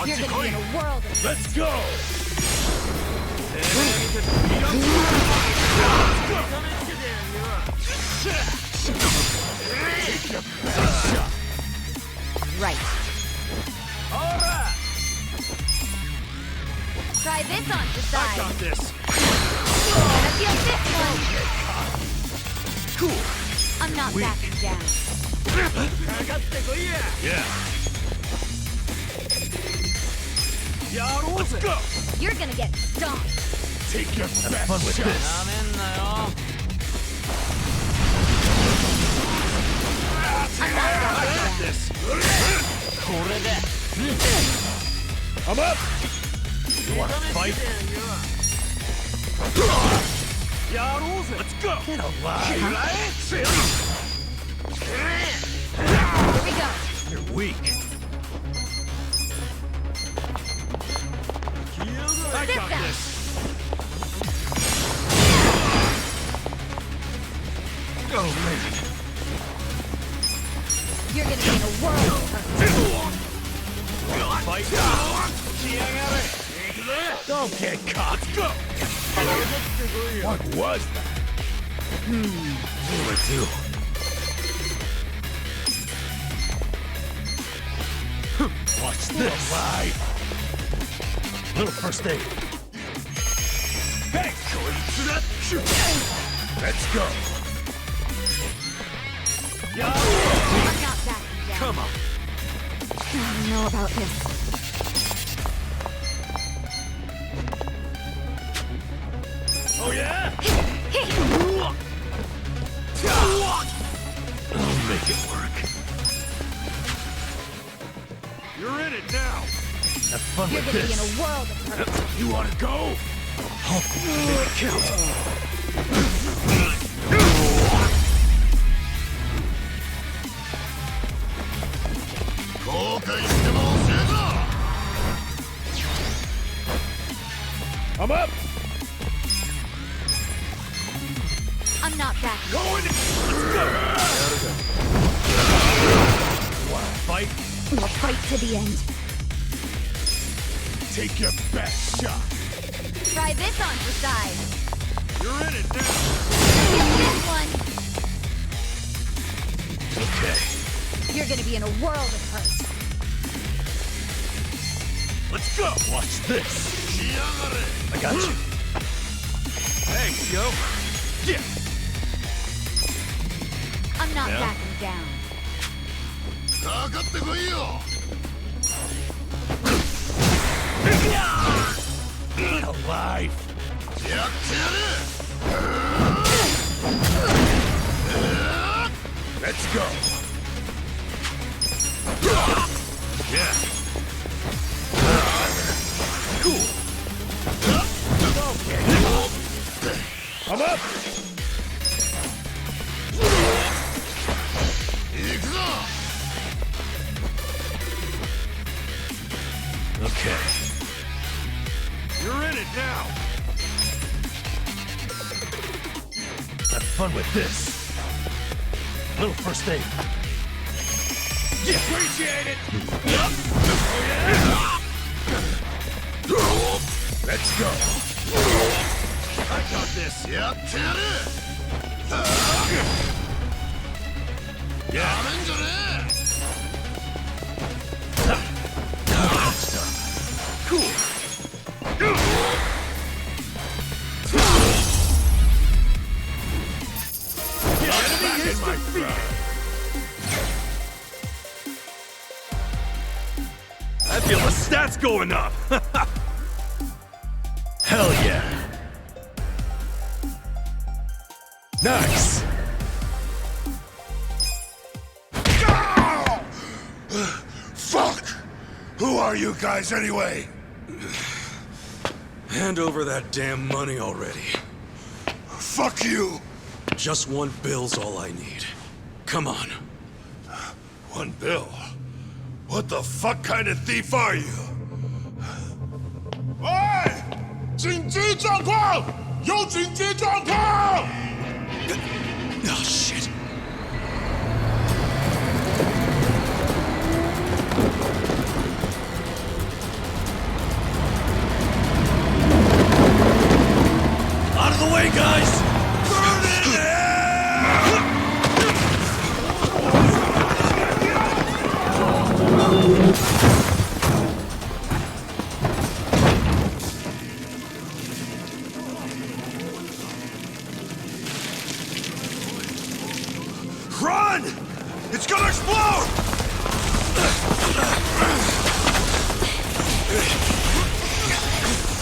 You're gonna be in a world of hurt. Let's go! Right. Alright! Try this on the side. I got this! Gonna feel this one. Cool! I'm not backing down. Yeah! Let's go! You're gonna get stomped. Take your best fun with this! I'm not backing I got down. this! I'm up! You wanna fight? Let's go! Get alive! Here we go. You're weak. I got this! Oh man! You're gonna be in a world of hurt. Fight! Don't get caught! Let's go! What was that? What do I do? Watch this! Right. Little first aid. Hey! Let's go! I'm not backing down. Come on! I don't know about this. Oh yeah? I'll make it work. You're in it now. Have fun You're with gonna this. be in a world of hurt. You wanna go? I'll make it count. I'm up. I'm not backing. Going. Let's go. Wanna fight? We'll fight to the end. Take your best shot. Try this on for size. You're in it now. Feel this one. Okay. You're gonna be in a world of hurt. Let's go. Watch this. I got you. Thanks, yo. Yeah. I'm not Yeah. backing down. Get alive. Let's go. Yeah. Cool. Okay. I'm up. Okay. You're in it now. Have fun with this. Little first aid. Appreciate it! Let's go. I got this. Yep, Cool. Back in my stride. I feel the stats going up! Hell yeah. Nice. Fuck! Who are you guys anyway? Hand over that damn money already. Fuck you! Just $1 all I need. Come on. $1? What the fuck kind of thief are you? 喂！紧急状况！有紧急状况！ Oh, shit. Out of the way, guys! Burn in there! Run! It's gonna explode!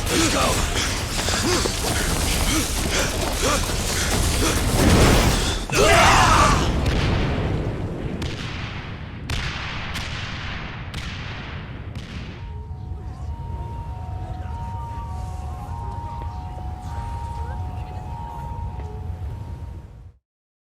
Let's go!